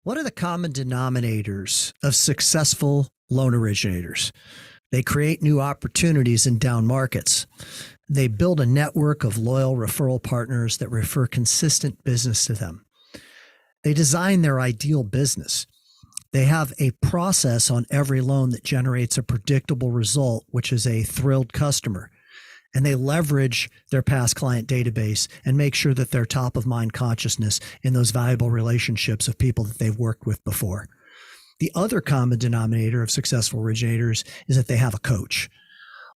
What are the common denominators of successful loan originators? They create new opportunities in down markets. They build a network of loyal referral partners that refer consistent business to them. They design their ideal business. They have a process on every loan that generates a predictable result, which is a thrilled customer. And they leverage their past client database and make sure that they're top of mind consciousness in those valuable relationships of people that they've worked with before. The other common denominator of successful originators is that they have a coach,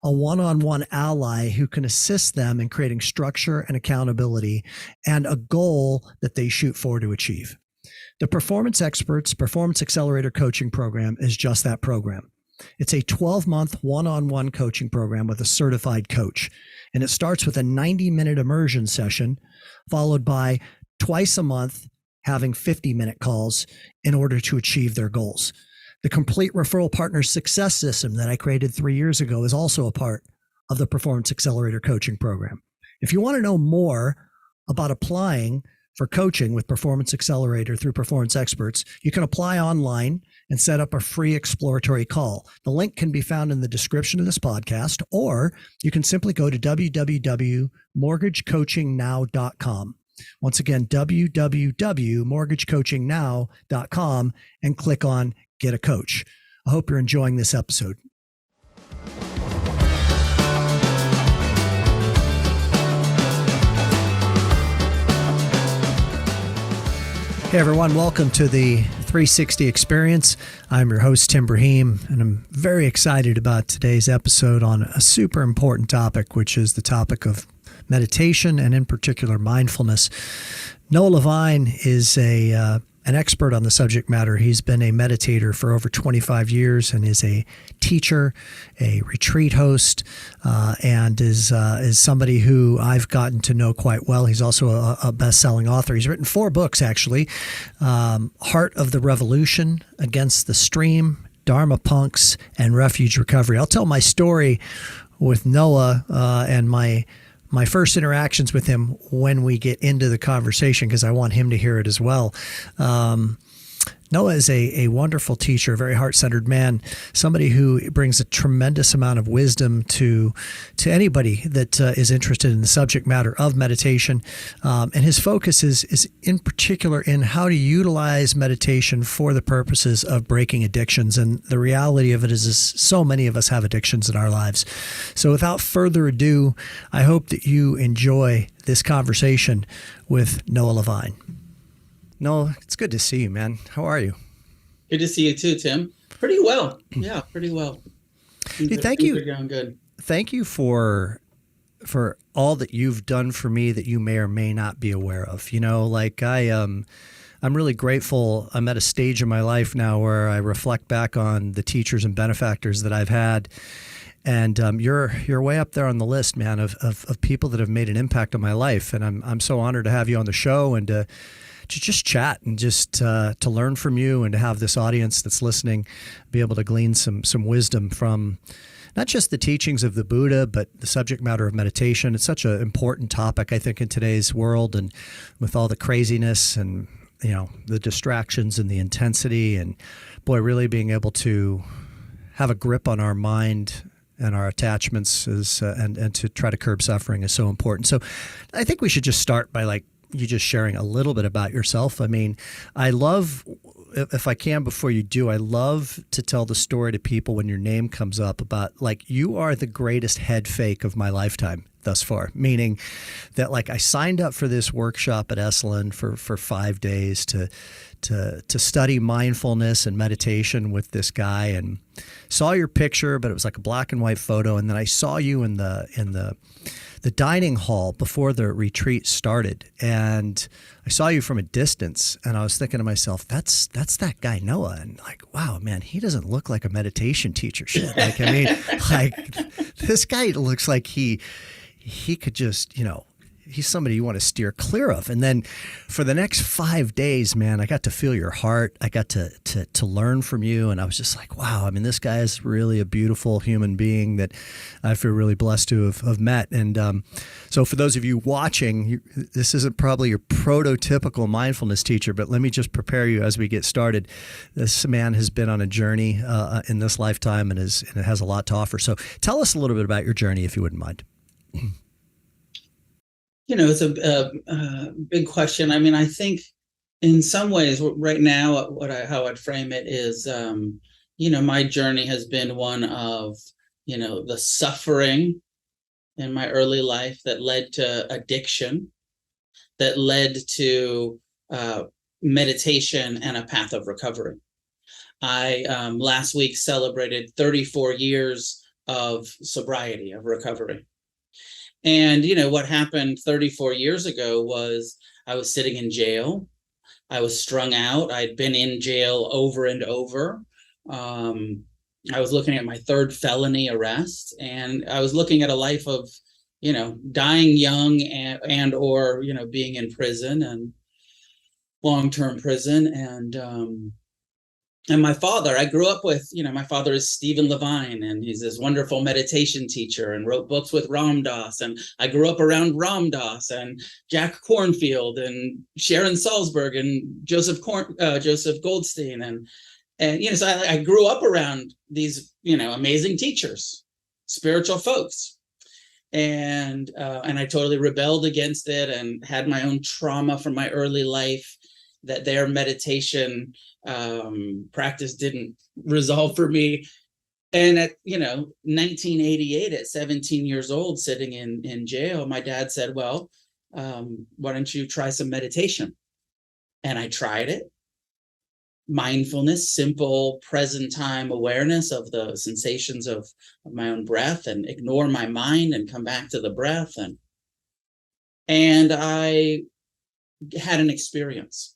a one-on-one ally who can assist them in creating structure and accountability and a goal that they shoot for to achieve. The Performance Experts Performance Accelerator Coaching Program is just that program. It's a 12-month one-on-one coaching program with a certified coach. And it starts with a 90-minute immersion session, followed by twice a month having 50-minute calls in order to achieve their goals. The Complete Referral Partner Success System that I created 3 years ago is also a part of the Performance Accelerator Coaching Program. If you want to know more about applying for coaching with Performance Accelerator through Performance Experts, you can apply online and set up a free exploratory call. The link can be found in the description of this podcast, or you can simply go to www.mortgagecoachingnow.com. Once again, www.mortgagecoachingnow.com and click on Get a Coach. I hope you're enjoying this episode. Hey everyone, welcome to the 360 Experience. I'm your host, Tim Braheem, and I'm very excited about today's episode on a super important topic, which is the topic of meditation and in particular mindfulness. Noah Levine is an expert on the subject matter. He's been a meditator for over 25 years and is a teacher, a retreat host, and is somebody who I've gotten to know quite well. He's also a best-selling author. He's written 4 books, actually. Heart of the Revolution, Against the Stream, Dharma Punks, and Refuge Recovery. I'll tell my story with Noah and my first interactions with him when we get into the conversation, because I want him to hear it as well. Noah is a wonderful teacher, a very heart-centered man, somebody who brings a tremendous amount of wisdom to anybody that is interested in the subject matter of meditation. And his focus is in particular in how to utilize meditation for the purposes of breaking addictions. And the reality of it is so many of us have addictions in our lives. So without further ado, I hope that you enjoy this conversation with Noah Levine. Noah, it's good to see you, man. How are you? Good to see you too, Tim. Pretty well. Yeah, pretty well. Hey, thank you. Going good. Thank you for all that you've done for me that you may or may not be aware of. You know, like I'm really grateful. I'm at a stage in my life now where I reflect back on the teachers and benefactors that I've had. And you're way up there on the list, man, of people that have made an impact on my life. And I'm so honored to have you on the show and to just chat and just to learn from you and to have this audience that's listening be able to glean some wisdom from not just the teachings of the Buddha, but the subject matter of meditation. It's such an important topic, I think, in today's world, and with all the craziness and, you know, the distractions and the intensity, and boy, really being able to have a grip on our mind and our attachments is and to try to curb suffering is so important. So I think we should just start by you just sharing a little bit about yourself. I mean, I love, if I can, before you do, I love to tell the story to people when your name comes up about, you are the greatest head fake of my lifetime thus far, meaning that I signed up for this workshop at Esalen for 5 days to study mindfulness and meditation with this guy, and saw your picture, but it was like a black and white photo. And then I saw you in the dining hall before the retreat started, and I saw you from a distance, and I was thinking to myself, that's that guy Noah, and wow, man, he doesn't look like a meditation teacher. Shit, this guy looks like he could just, he's somebody you want to steer clear of. And then for the next 5 days, man, I got to feel your heart. I got to learn from you. And I was just like, wow, I mean, this guy is really a beautiful human being that I feel really blessed to have met. And so for those of you watching, this isn't probably your prototypical mindfulness teacher, but let me just prepare you as we get started. This man has been on a journey in this lifetime and it has a lot to offer. So tell us a little bit about your journey, if you wouldn't mind. It's a big question. I mean, I think in some ways right now, how I'd frame it is, my journey has been one of, the suffering in my early life that led to addiction, that led to meditation and a path of recovery. I last week celebrated 34 years of sobriety, of recovery. And, what happened 34 years ago was I was sitting in jail. I was strung out. I'd been in jail over and over. I was looking at my third felony arrest, and I was looking at a life of, dying young or being in prison and long-term prison. And my father, I grew up with, my father is Stephen Levine, and he's this wonderful meditation teacher and wrote books with Ram Dass. And I grew up around Ram Dass and Jack Kornfield and Sharon Salzberg and Joseph Goldstein. And so I grew up around these, amazing teachers, spiritual folks. And I totally rebelled against it and had my own trauma from my early life that their meditation practice didn't resolve for me. And at 1988, at 17 years old, sitting in jail, my dad said, well, why don't you try some meditation? And I tried it. Mindfulness, simple present time awareness of the sensations of my own breath, and ignore my mind and come back to the breath. And I had an experience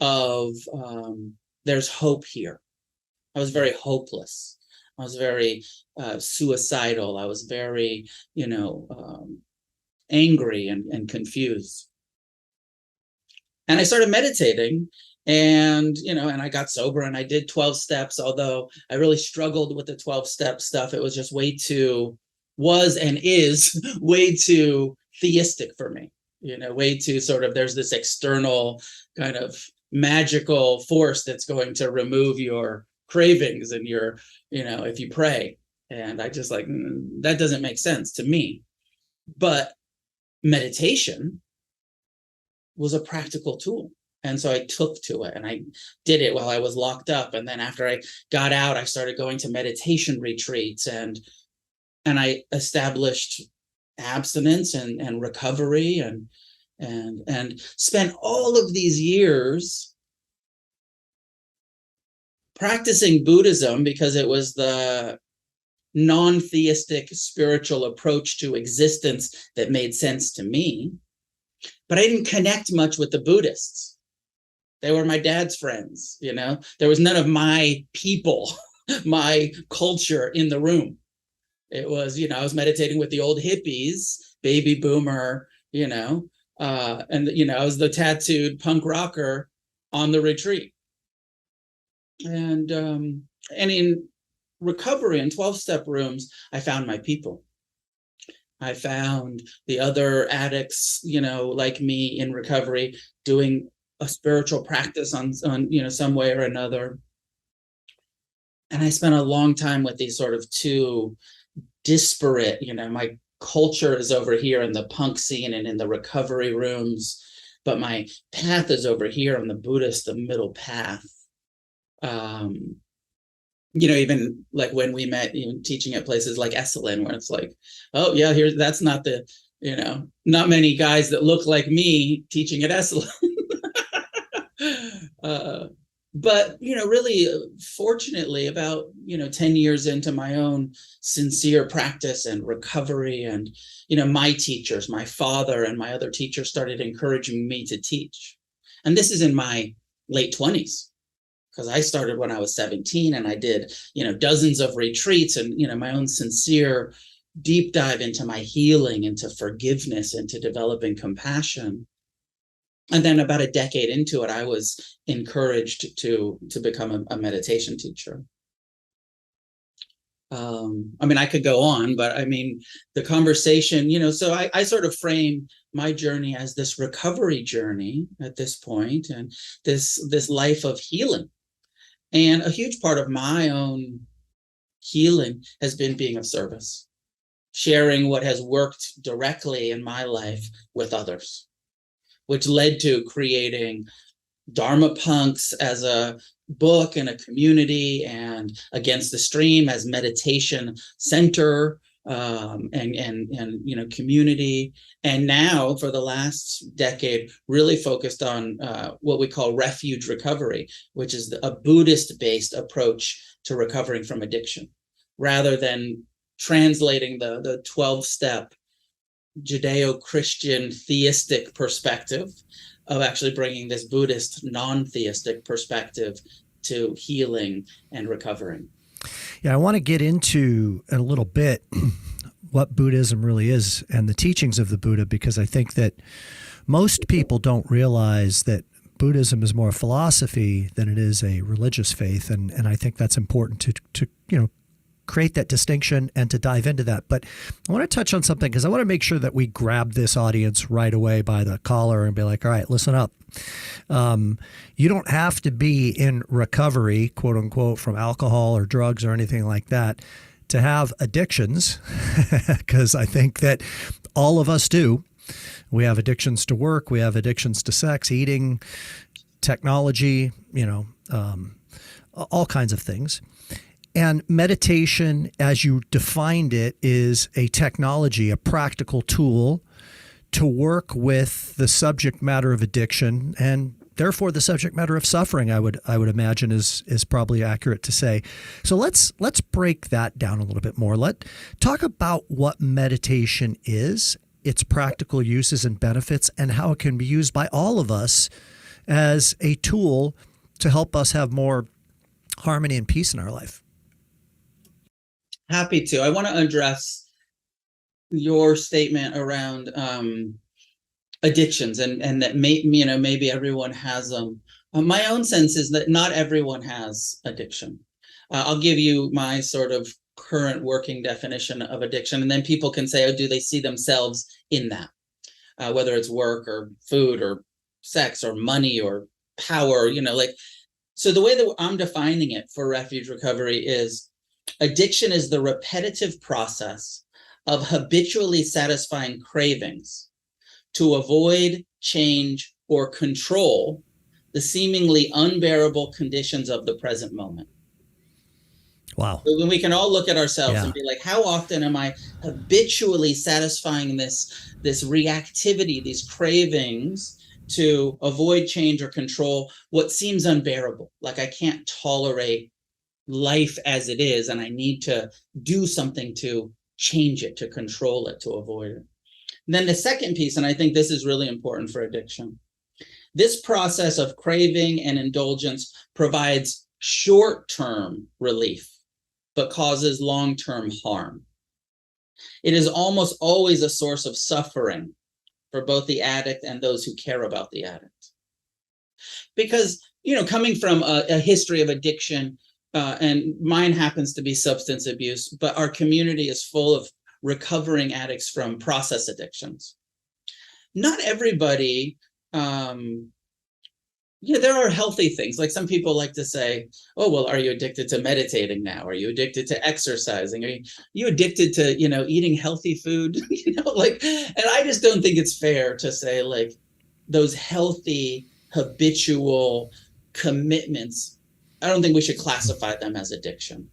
of there's hope here. I was very hopeless. I was very suicidal. I was very, angry and confused. And I started meditating, and I got sober, and I did 12 steps, although I really struggled with the 12-step stuff. It was just way too theistic for me, way too sort of, there's this external kind of magical force that's going to remove your cravings and your, if you pray. And I just like, that doesn't make sense to me. But meditation was a practical tool. And so I took to it, and I did it while I was locked up. And then after I got out, I started going to meditation retreats, and I established abstinence and recovery, and spent all of these years practicing Buddhism because it was the non-theistic spiritual approach to existence that made sense to me. But I didn't connect much with the Buddhists. They were my dad's friends, There was none of my people, my culture in the room. It was, I was meditating with the old hippies, baby boomer, and I was the tattooed punk rocker on the retreat. And in recovery in 12-step rooms, I found my people. I found the other addicts, like me in recovery, doing a spiritual practice on some way or another. And I spent a long time with these sort of two disparate, my culture is over here in the punk scene and in the recovery rooms, but my path is over here on the Buddhist, the middle path. Even like when we met, teaching at places like Esalen, where it's like, oh yeah, that's not the, not many guys that look like me teaching at Esalen. But, really, fortunately, about, 10 years into my own sincere practice and recovery, and, my teachers, my father and my other teachers started encouraging me to teach. And this is in my late 20s, because I started when I was 17, and I did, dozens of retreats and, my own sincere, deep dive into my healing, into forgiveness, into developing compassion. And then about a decade into it, I was encouraged to become a meditation teacher. I mean, I could go on, but I mean, the conversation, so I sort of frame my journey as this recovery journey at this point, and this life of healing. And a huge part of my own healing has been being of service, sharing what has worked directly in my life with others, which led to creating Dharma Punks as a book and a community, and Against the Stream as meditation center, and community. And now for the last decade, really focused on what we call refuge recovery, which is a Buddhist-based approach to recovering from addiction, rather than translating the 12-step Judeo-Christian theistic perspective, of actually bringing this Buddhist non-theistic perspective to healing and recovering. Yeah, I want to get into a little bit what Buddhism really is and the teachings of the Buddha, because I think that most people don't realize that Buddhism is more a philosophy than it is a religious faith, and I think that's important to create that distinction and to dive into that. But I want to touch on something, because I want to make sure that we grab this audience right away by the collar and be like, all right, listen up. You don't have to be in recovery, quote unquote, from alcohol or drugs or anything like that to have addictions, because I think that all of us do. We have addictions to work. We have addictions to sex, eating, technology, all kinds of things. And meditation, as you defined it, is a technology, a practical tool to work with the subject matter of addiction, and therefore the subject matter of suffering, I would imagine is probably accurate to say. So let's break that down a little bit more. Talk about what meditation is, its practical uses and benefits, and how it can be used by all of us as a tool to help us have more harmony and peace in our life. Happy to. I want to address your statement around addictions, and that maybe everyone has them. My own sense is that not everyone has addiction. I'll give you my sort of current working definition of addiction, and then people can say, oh, do they see themselves in that? Whether it's work or food or sex or money or power, so the way that I'm defining it for refuge recovery is addiction is the repetitive process of habitually satisfying cravings to avoid, change, or control the seemingly unbearable conditions of the present moment. Wow. So when we can all look at ourselves and be like, how often am I habitually satisfying this reactivity, these cravings to avoid, change, or control what seems unbearable? Like I can't tolerate life as it is, and I need to do something to change it, to control it, to avoid it. And then the second piece, and I think this is really important for addiction, this process of craving and indulgence provides short-term relief, but causes long-term harm. It is almost always a source of suffering for both the addict and those who care about the addict. Because, coming from a history of addiction, and mine happens to be substance abuse, but our community is full of recovering addicts from process addictions. Not everybody, there are healthy things. Like some people like to say, oh, well, are you addicted to meditating now? Are you addicted to exercising? Are you addicted to, eating healthy food? And I just don't think it's fair to say like those healthy, habitual commitments, I don't think we should classify them as addiction.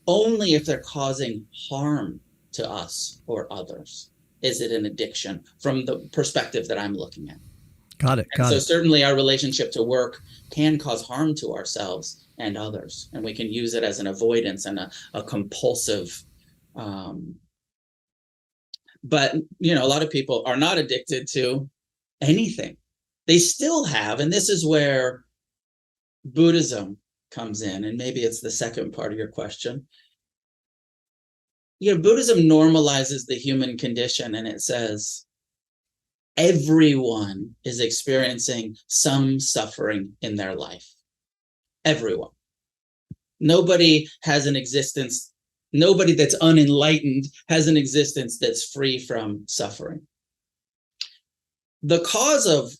Only if they're causing harm to us or others is it an addiction from the perspective that I'm looking at. Got it. So certainly our relationship to work can cause harm to ourselves and others, and we can use it as an avoidance and a compulsive. But, a lot of people are not addicted to anything. They still have, and this is where Buddhism comes in, and maybe it's the second part of your question. Buddhism normalizes the human condition, and it says everyone is experiencing some suffering in their life. Everyone. Nobody has an existence, nobody that's unenlightened has an existence that's free from suffering. The cause of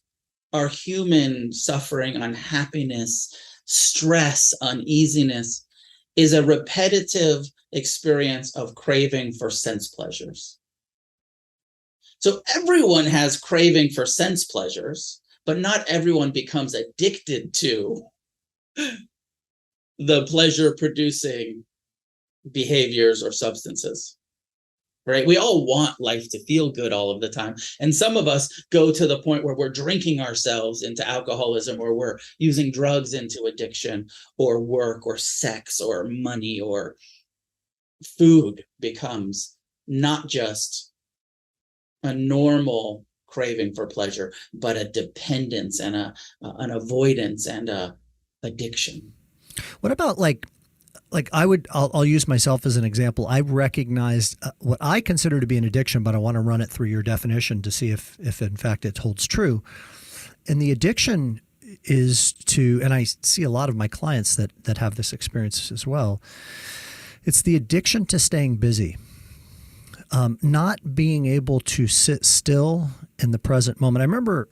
our human suffering, unhappiness, stress, uneasiness is a repetitive experience of craving for sense pleasures. So everyone has craving for sense pleasures, but not everyone becomes addicted to the pleasure producing behaviors or substances, right? We all want life to feel good all of the time. And some of us go to the point where we're drinking ourselves into alcoholism, or we're using drugs into addiction, or work, or sex, or money, or food becomes not just a normal craving for pleasure, but a dependence and an avoidance and a addiction. What about I'll use myself as an example. I recognized what I consider to be an addiction, but I want to run it through your definition to see if in fact it holds true. And the addiction is to, and I see a lot of my clients that have this experience as well. It's the addiction to staying busy. Not being able to sit still in the present moment. I remember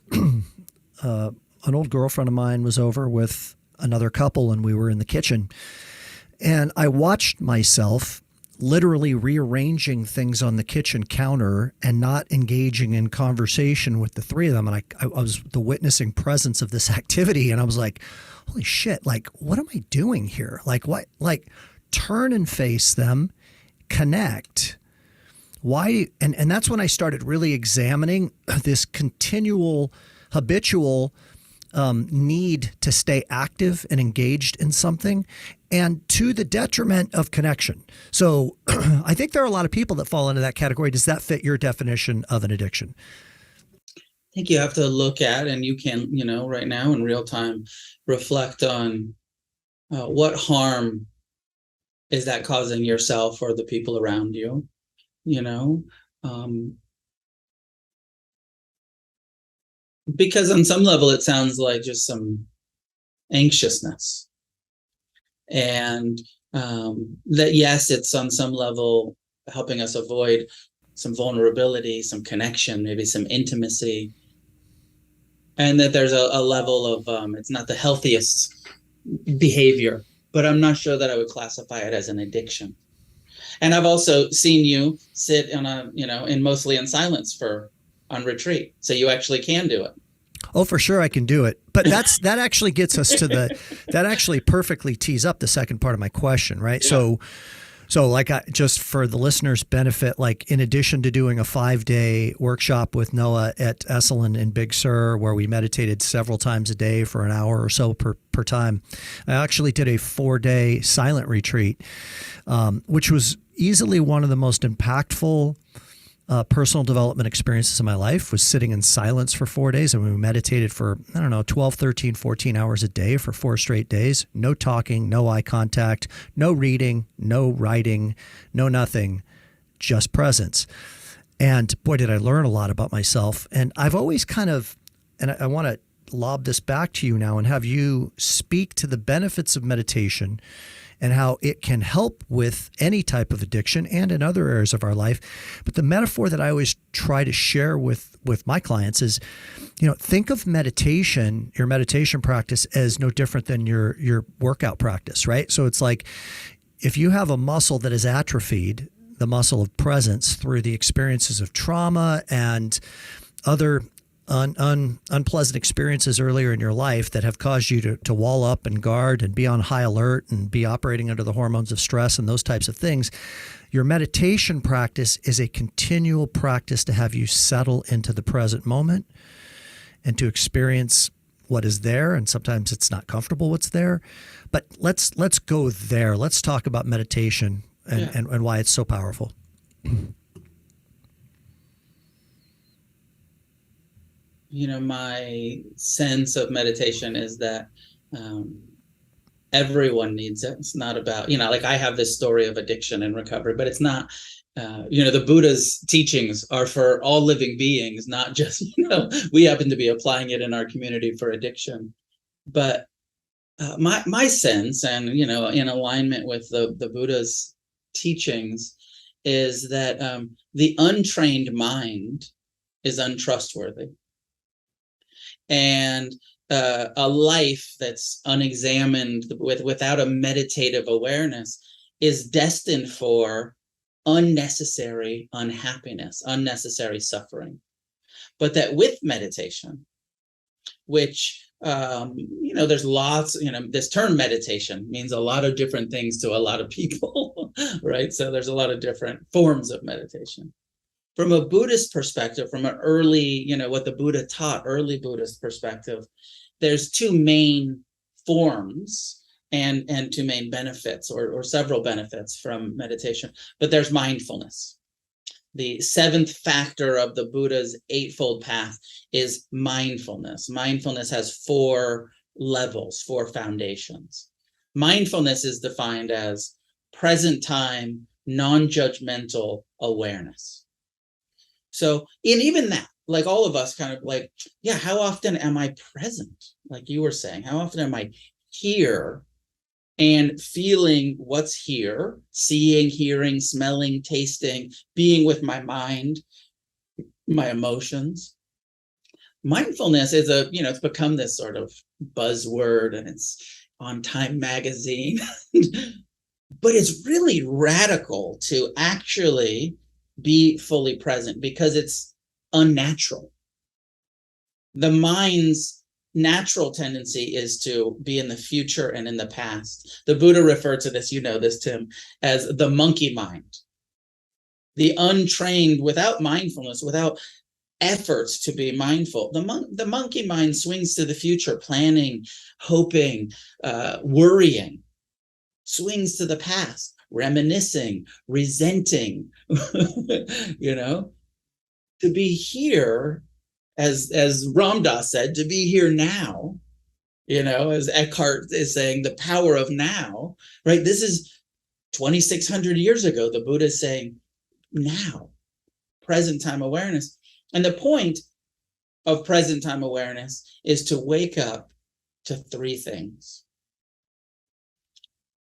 an old girlfriend of mine was over with another couple, and we were in the kitchen. And I watched myself literally rearranging things on the kitchen counter and not engaging in conversation with the three of them. And I was the witnessing presence of this activity. And I was like, holy shit, like, what am I doing here? Like, what? Like, turn and face them, connect. Why? And that's when I started really examining this continual, habitual need to stay active and engaged in something, and to the detriment of connection. So I think there are a lot of people that fall into that category. Does that fit your definition of an addiction? I think you have to look at, and you can, right now in real time, reflect on what harm is that causing yourself or the people around you, because on some level it sounds like just some anxiousness, and that, yes, it's on some level helping us avoid some vulnerability, some connection, maybe some intimacy, and that there's a level of it's not the healthiest behavior, but I'm not sure that I would classify it as an addiction. And I've also seen you sit mostly in silence on retreat. So you actually can do it. Oh, for sure I can do it. But that actually gets us to that actually perfectly tees up the second part of my question, right? Yeah. So just for the listeners' benefit, like in addition to doing a 5-day workshop with Noah at Esalen in Big Sur, where we meditated several times a day for an hour or so per time, I actually did a 4-day silent retreat, which was easily one of the most impactful personal development experiences of my life. Was sitting in silence for 4 days, and we meditated for, 12, 13, 14 hours a day for 4 straight days. No talking, no eye contact, no reading, no writing, no nothing, just presence. And boy, did I learn a lot about myself. And I've always and I want to lob this back to you now and have you speak to the benefits of meditation and how it can help with any type of addiction and in other areas of our life. But the metaphor that I always try to share with my clients is, think of meditation, your meditation practice, as no different than your workout practice, right? So it's like if you have a muscle that is atrophied, the muscle of presence, through the experiences of trauma and other unpleasant experiences earlier in your life that have caused you to wall up and guard and be on high alert and be operating under the hormones of stress and those types of things. Your meditation practice is a continual practice to have you settle into the present moment and to experience what is there. And sometimes it's not comfortable what's there, but let's go there. Let's talk about meditation and why it's so powerful. My sense of meditation is that everyone needs it. It's not about, I have this story of addiction and recovery, but it's not The Buddha's teachings are for all living beings, not just, we happen to be applying it in our community for addiction. But my sense, and, in alignment with the Buddha's teachings, is that the untrained mind is untrustworthy. And a life that's unexamined without a meditative awareness is destined for unnecessary unhappiness, unnecessary suffering. But that with meditation, which there's lots, this term meditation means a lot of different things to a lot of people, right? So there's a lot of different forms of meditation. From a Buddhist perspective, from an early, what the Buddha taught, early Buddhist perspective, there's two main forms and two main benefits, or several benefits from meditation. But there's mindfulness. The seventh factor of the Buddha's eightfold path is mindfulness. Mindfulness has 4 levels, 4 foundations. Mindfulness is defined as present time, non-judgmental awareness. So in even that, like all of us kind of like, yeah, how often am I present? Like you were saying, how often am I here and feeling what's here, seeing, hearing, smelling, tasting, being with my mind, my emotions. Mindfulness is it's become this sort of buzzword, and it's on Time magazine, but it's really radical to actually be fully present because it's unnatural. The mind's natural tendency is to be in the future and in the past. The Buddha referred to this, this, Tim, as the monkey mind. The untrained, without mindfulness, without efforts to be mindful, the monkey mind swings to the future, planning, hoping, worrying, swings to the past, reminiscing, resenting, to be here, as Ram Dass said, to be here now, as Eckhart is saying, the power of now, right? This is 2,600 years ago. The Buddha is saying now, present time awareness. And the point of present time awareness is to wake up to 3 things.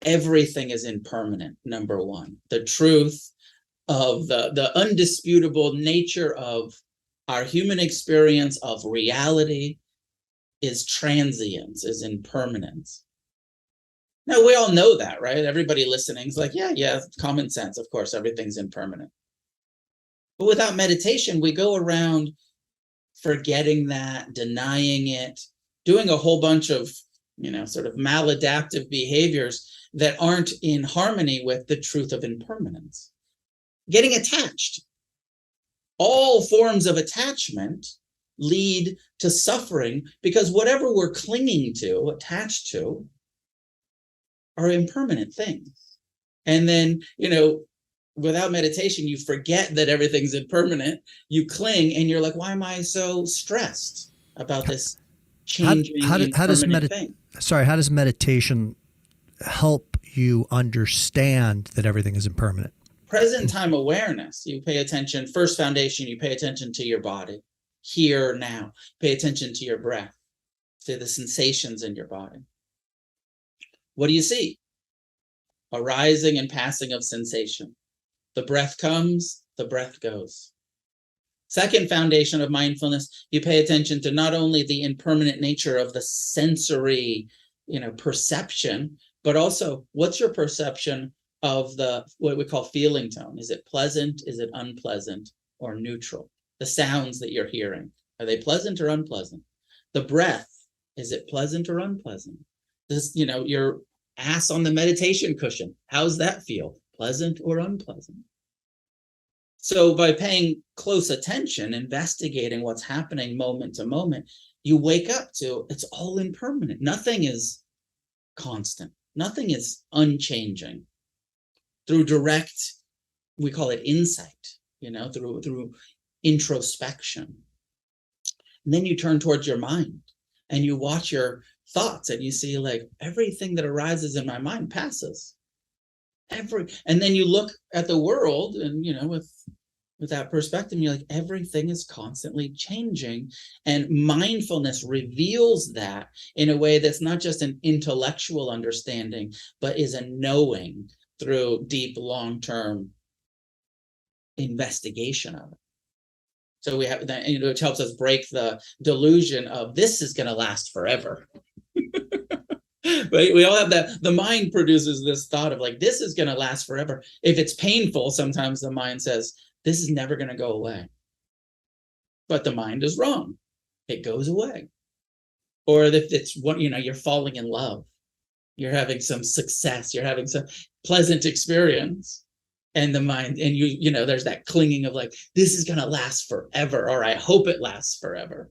Everything is impermanent, number 1. The truth of the undisputable nature of our human experience of reality is transience, is impermanence. Now, we all know that, right? Everybody listening is like, yeah, common sense. Of course, everything's impermanent. But without meditation, we go around forgetting that, denying it, doing a whole bunch of, sort of maladaptive behaviors that aren't in harmony with the truth of impermanence. Getting attached. All forms of attachment lead to suffering because whatever we're clinging to, attached to, are impermanent things. And then, without meditation, you forget that everything's impermanent. You cling and you're like, why am I so stressed about this changing impermanent thing? Sorry, how does meditation help you understand that everything is impermanent? Present time awareness, you pay attention, first foundation, you pay attention to your body, here, now. Pay attention to your breath, to the sensations in your body. What do you see? Arising and passing of sensation. The breath comes, the breath goes. Second foundation of mindfulness, you pay attention to not only the impermanent nature of the sensory, perception, but also what's your perception of what we call feeling tone. Is it pleasant? Is it unpleasant? Or neutral? The sounds that you're hearing, are they pleasant or unpleasant? The breath, is it pleasant or unpleasant? This, your ass on the meditation cushion, how's that feel? Pleasant or unpleasant? So by paying close attention, investigating what's happening moment to moment, you wake up to it's all impermanent. Nothing is constant. Nothing is unchanging. Through direct, we call it insight, through introspection. And then you turn towards your mind and you watch your thoughts and you see like everything that arises in my mind passes. And then you look at the world and, with that perspective, you're like, everything is constantly changing. And mindfulness reveals that in a way that's not just an intellectual understanding, but is a knowing through deep, long-term investigation of it. So we have that, it helps us break the delusion of this is going to last forever. Right? We all have that. The mind produces this thought of like, this is going to last forever. If it's painful, sometimes the mind says, this is never going to go away. But the mind is wrong. It goes away. Or if it's what, you're falling in love, you're having some success, you're having some pleasant experience. And the mind, and there's that clinging of like, this is going to last forever, or I hope it lasts forever.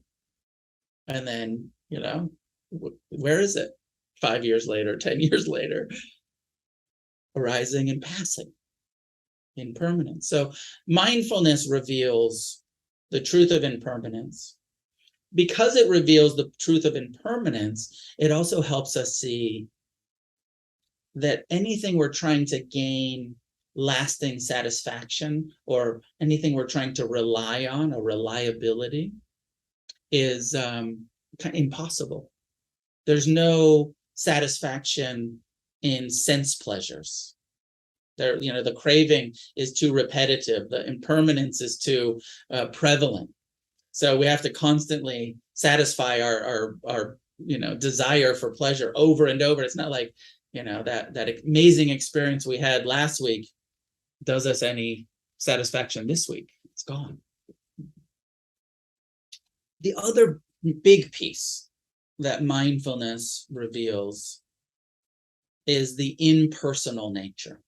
And then, where is it? 5 years later, 10 years later, arising and passing, impermanence. So mindfulness reveals the truth of impermanence. Because it reveals the truth of impermanence, it also helps us see that anything we're trying to gain lasting satisfaction, or anything we're trying to rely on, a reliability, is kind of impossible. There's no satisfaction in sense pleasures. The craving is too repetitive. The impermanence is too prevalent. So we have to constantly satisfy our desire for pleasure over and over. It's not like, that amazing experience we had last week does us any satisfaction this week. It's gone. The other big piece that mindfulness reveals is the impersonal nature.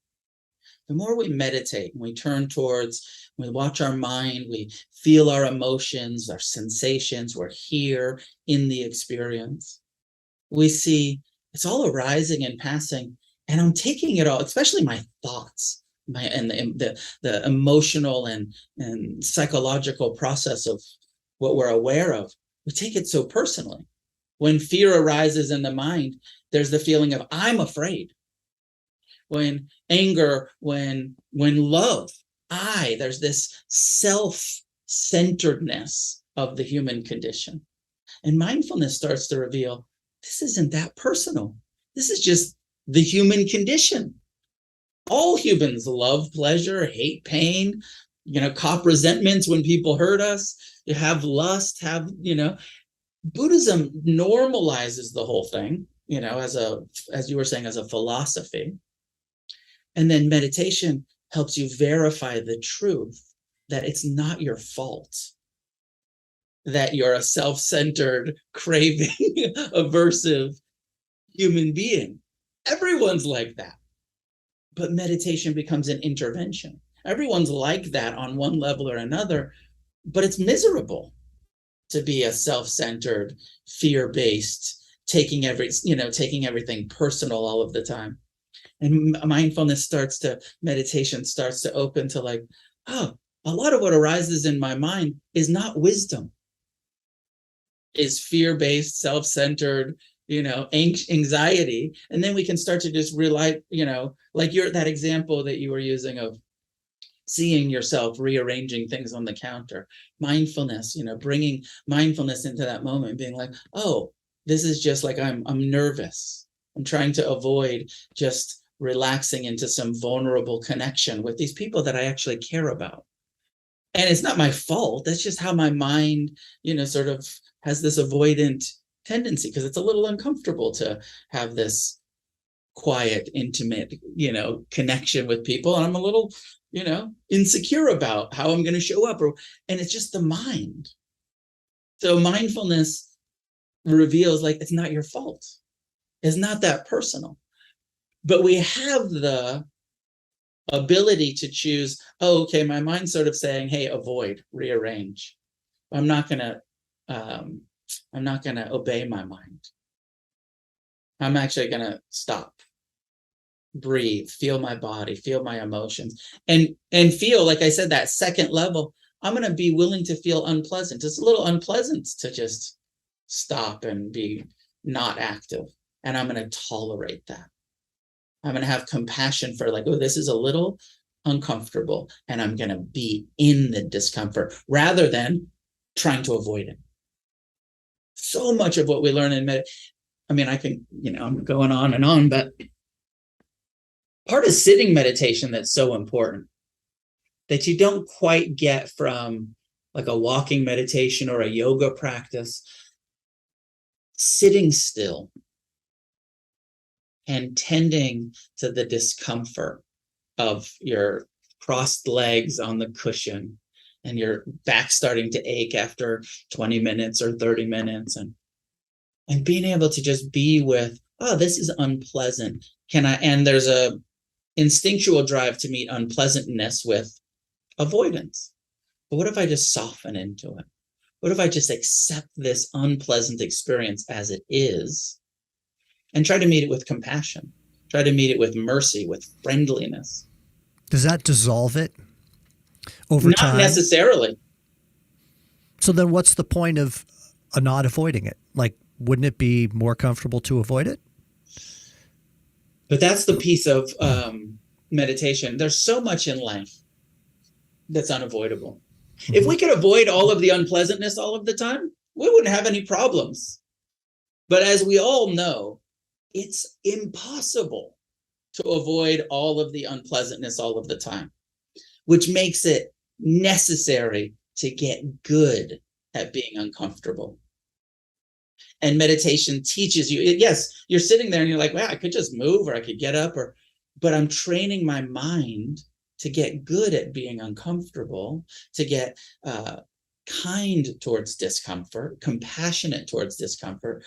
The more we meditate, we turn towards, we watch our mind, we feel our emotions, our sensations, we're here in the experience. We see it's all arising and passing, and I'm taking it all, especially my thoughts, the emotional and psychological process of what we're aware of. We take it so personally. When fear arises in the mind, there's the feeling of I'm afraid. When anger, when love, there's this self-centeredness of the human condition. And mindfulness starts to reveal, this isn't that personal. This is just the human condition. All humans love pleasure, hate pain, cop resentments when people hurt us, you have lust, Buddhism normalizes the whole thing, as you were saying, as a philosophy. And then meditation helps you verify the truth that it's not your fault, that you're a self-centered, craving, aversive human being. Everyone's like that. But meditation becomes an intervention. Everyone's like that on one level or another, but it's miserable to be a self-centered, fear-based, taking everything personal all of the time. And meditation starts to open to like, a lot of what arises in my mind is not wisdom, is fear-based, self-centered, anxiety. And then we can start to just rely, like that example that you were using of seeing yourself rearranging things on the counter. Mindfulness, bringing mindfulness into that moment, being like, oh, this is just like I'm nervous. I'm trying to avoid just relaxing into some vulnerable connection with these people that I actually care about. And it's not my fault. That's just how my mind, sort of has this avoidant tendency, because it's a little uncomfortable to have this quiet, intimate, connection with people. And I'm a little, insecure about how I'm going to show up. And it's just the mind. So mindfulness reveals like, it's not your fault. It's not that personal. But we have the ability to choose, okay, my mind's sort of saying, hey, avoid, rearrange. I'm not going to obey my mind. I'm actually going to stop, breathe, feel my body, feel my emotions, and feel, like I said, that second level. I'm going to be willing to feel unpleasant. It's a little unpleasant to just stop and be not active. And I'm going to tolerate that. I'm going to have compassion for like, oh, this is a little uncomfortable, and I'm going to be in the discomfort rather than trying to avoid it. So much of what we learn in I mean, I can, I'm going on and on, but part of sitting meditation that's so important that you don't quite get from like a walking meditation or a yoga practice, sitting still and tending to the discomfort of your crossed legs on the cushion and your back starting to ache after 20 minutes or 30 minutes, and being able to just be with, oh, this is unpleasant. And there's a instinctual drive to meet unpleasantness with avoidance. But what if I just soften into it? What if I just accept this unpleasant experience as it is and try to meet it with compassion, try to meet it with mercy, with friendliness? Does that dissolve it over Not time? necessarily. So then what's the point of not avoiding it? Like, wouldn't it be more comfortable to avoid it? But that's the piece of meditation. There's so much in life that's unavoidable. Mm-hmm. If we could avoid all of the unpleasantness all of the time, we wouldn't have any problems. But as we all know, it's impossible to avoid all of the unpleasantness all of the time, which makes it necessary to get good at being uncomfortable. And meditation teaches you, yes, you're sitting there and you're like, wow, I could just move or I could get up, but I'm training my mind to get good at being uncomfortable, to get kind towards discomfort, compassionate towards discomfort,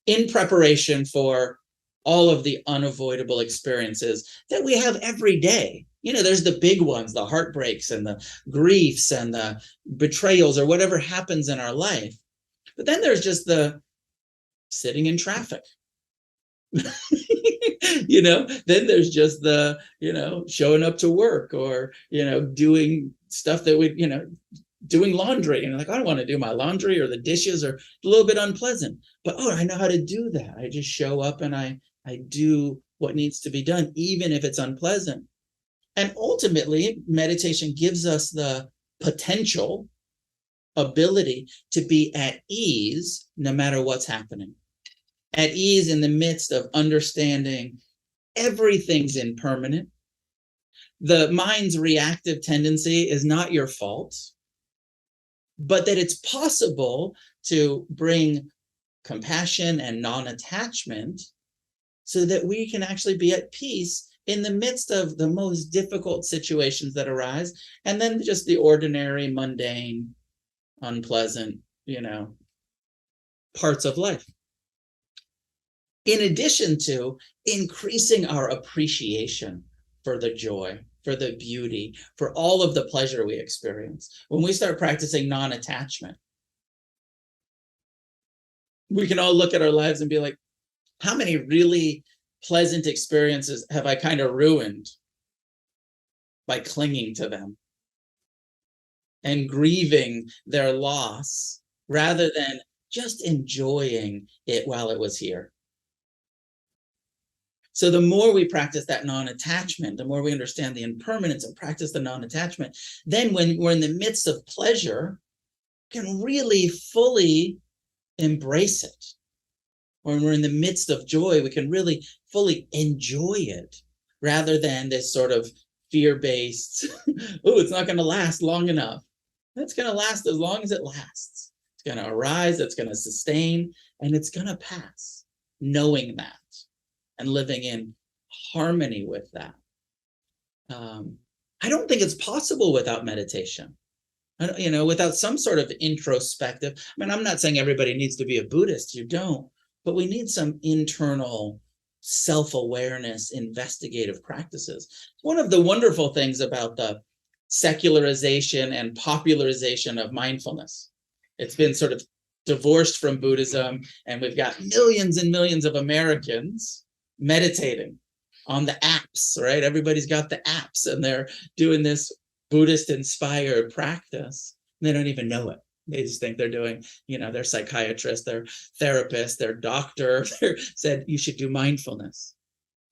in preparation for all of the unavoidable experiences that we have every day. There's the big ones, the heartbreaks and the griefs and the betrayals or whatever happens in our life. But then there's just the sitting in traffic. Then there's just the, showing up to work or, doing stuff that we, doing laundry. And like, I don't want to do my laundry or the dishes or a little bit unpleasant, but, oh, I know how to do that. I just show up and I do what needs to be done, even if it's unpleasant. And ultimately, meditation gives us the potential ability to be at ease no matter what's happening. At ease in the midst of understanding everything's impermanent. The mind's reactive tendency is not your fault, but that it's possible to bring compassion and non-attachment so that we can actually be at peace in the midst of the most difficult situations that arise, and then just the ordinary, mundane, unpleasant, parts of life. In addition to increasing our appreciation for the joy, for the beauty, for all of the pleasure we experience. When we start practicing non-attachment, we can all look at our lives and be like, how many really pleasant experiences have I kind of ruined by clinging to them and grieving their loss rather than just enjoying it while it was here? So the more we practice that non-attachment, the more we understand the impermanence and practice the non-attachment, then when we're in the midst of pleasure, we can really fully embrace it. When we're in the midst of joy, we can really fully enjoy it rather than this sort of fear-based, oh, it's not going to last long enough. It's going to last as long as it lasts. It's going to arise, it's going to sustain, and it's going to pass, knowing that and living in harmony with that. I don't think it's possible without meditation. Without some sort of introspective. I mean, I'm not saying everybody needs to be a Buddhist. You don't. But we need some internal self-awareness, investigative practices. One of the wonderful things about the secularization and popularization of mindfulness, it's been sort of divorced from Buddhism, and we've got millions and millions of Americans meditating on the apps, right? Everybody's got the apps and they're doing this Buddhist-inspired practice. They don't even know it. They just think they're doing, their psychiatrist, their therapist, their doctor said, you should do mindfulness.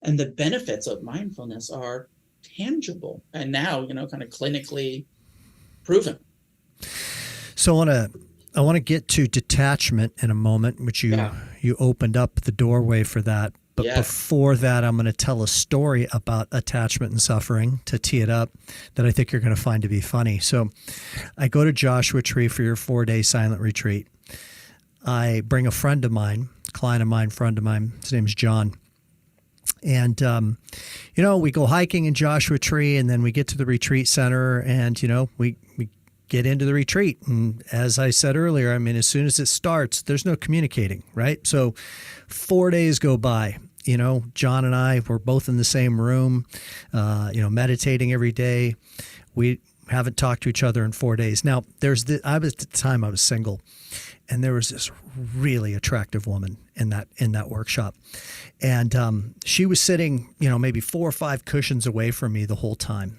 And the benefits of mindfulness are tangible and now, kind of clinically proven. So I want to get to detachment in a moment, which you opened up the doorway for that. But before that, I'm going to tell a story about attachment and suffering to tee it up that I think you're going to find to be funny. So I go to Joshua Tree for your 4-day silent retreat. I bring a friend of mine, client of mine, friend of mine. His name is John. And, we go hiking in Joshua Tree, and then we get to the retreat center, and, we get into the retreat. And as I said earlier, I mean, as soon as it starts, there's no communicating, right? So 4 days go by. John and I were both in the same room, meditating every day. We haven't talked to each other in 4 days. Now, at the time I was single, and there was this really attractive woman in that workshop. And she was sitting, maybe 4 or 5 cushions away from me the whole time.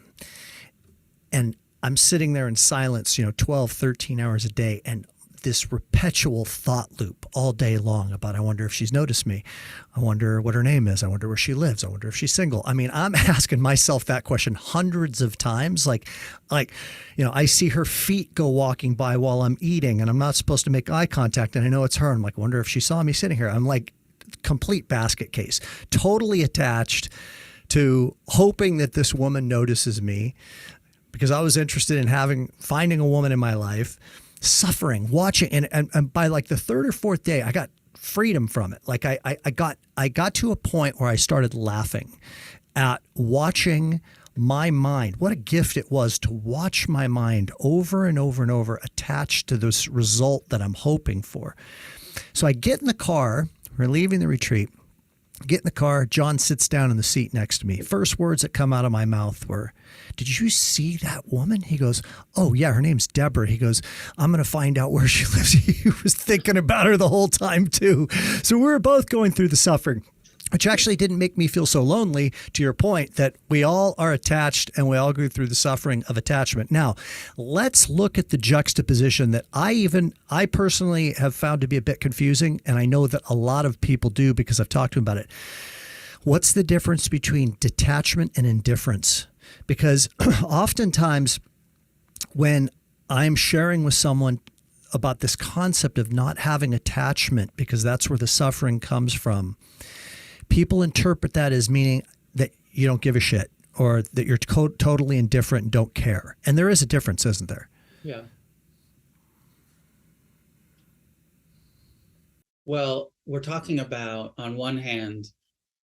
And I'm sitting there in silence, 12, 13 hours a day, and this perpetual thought loop all day long about, I wonder if she's noticed me. I wonder what her name is. I wonder where she lives. I wonder if she's single. I mean, I'm asking myself that question hundreds of times. Like, I see her feet go walking by while I'm eating, and I'm not supposed to make eye contact, and I know it's her. I'm like, wonder if she saw me sitting here. I'm like, complete basket case, totally attached to hoping that this woman notices me, because I was interested in finding a woman in my life, suffering, watching. And by like the 3rd or 4th day, I got freedom from it. Like I got to a point where I started laughing at watching my mind. What a gift it was to watch my mind over and over and over attached to this result that I'm hoping for. So I get in the car, we're leaving the retreat, get in the car, John sits down in the seat next to me. First words that come out of my mouth were, "Did you see that woman?" He goes, "Oh yeah, her name's Deborah." He goes, "I'm going to find out where she lives." He was thinking about her the whole time too. So we were both going through the suffering, which actually didn't make me feel so lonely, to your point, that we all are attached and we all go through the suffering of attachment. Now, let's look at the juxtaposition that I personally have found to be a bit confusing, and I know that a lot of people do because I've talked to them about it. What's the difference between detachment and indifference? Because oftentimes when I'm sharing with someone about this concept of not having attachment, because that's where the suffering comes from, people interpret that as meaning that you don't give a shit, or that you're totally indifferent and don't care. And there is a difference, isn't there? Yeah. Well, we're talking about, on one hand,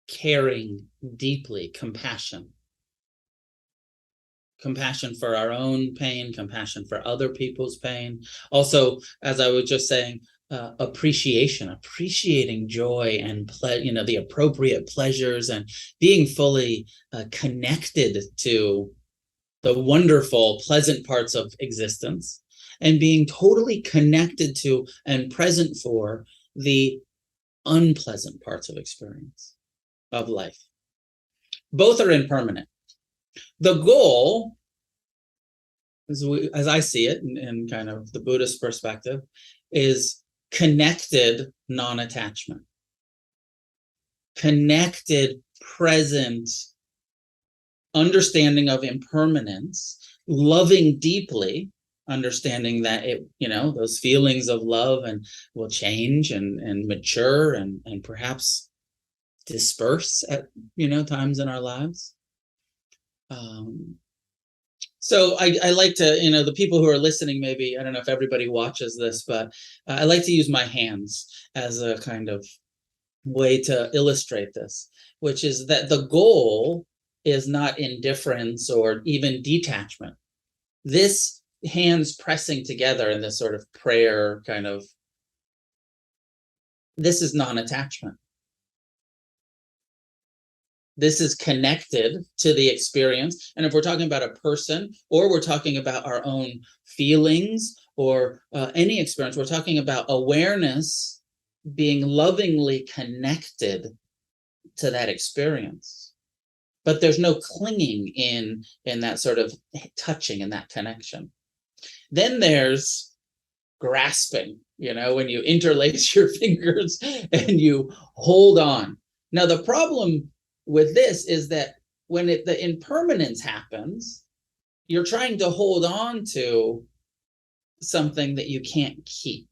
caring deeply, compassion for our own pain, compassion for other people's pain. Also, as I was just saying, appreciating joy and the appropriate pleasures, and being fully connected to the wonderful, pleasant parts of existence, and being totally connected to and present for the unpleasant parts of experience of life. Both are impermanent. The goal, as I see it in kind of the Buddhist perspective, is connected non-attachment, connected, present understanding of impermanence, loving deeply, understanding that those feelings of love and will change and mature and perhaps disperse at times in our lives. So I like to, the people who are listening, maybe, I don't know if everybody watches this, but I like to use my hands as a kind of way to illustrate this, which is that the goal is not indifference or even detachment. This hands pressing together in this sort of prayer kind of, this is non-attachment. This is connected to the experience. And if we're talking about a person, or we're talking about our own feelings, or any experience, we're talking about awareness being lovingly connected to that experience. But there's no clinging in that sort of touching and that connection. Then there's grasping, when you interlace your fingers and you hold on. Now, the problem with this is that when the impermanence happens, you're trying to hold on to something that you can't keep.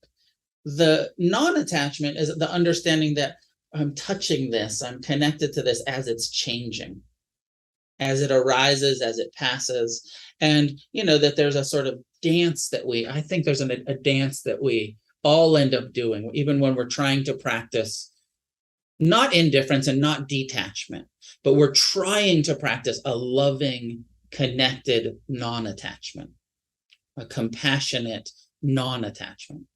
The non-attachment is the understanding that I'm touching this, I'm connected to this as it's changing, as it arises, as it passes. And, that there's a sort of dance that I think there's a dance that we all end up doing, even when we're trying to practice not indifference and not detachment, but we're trying to practice a loving, connected non-attachment, a compassionate non-attachment.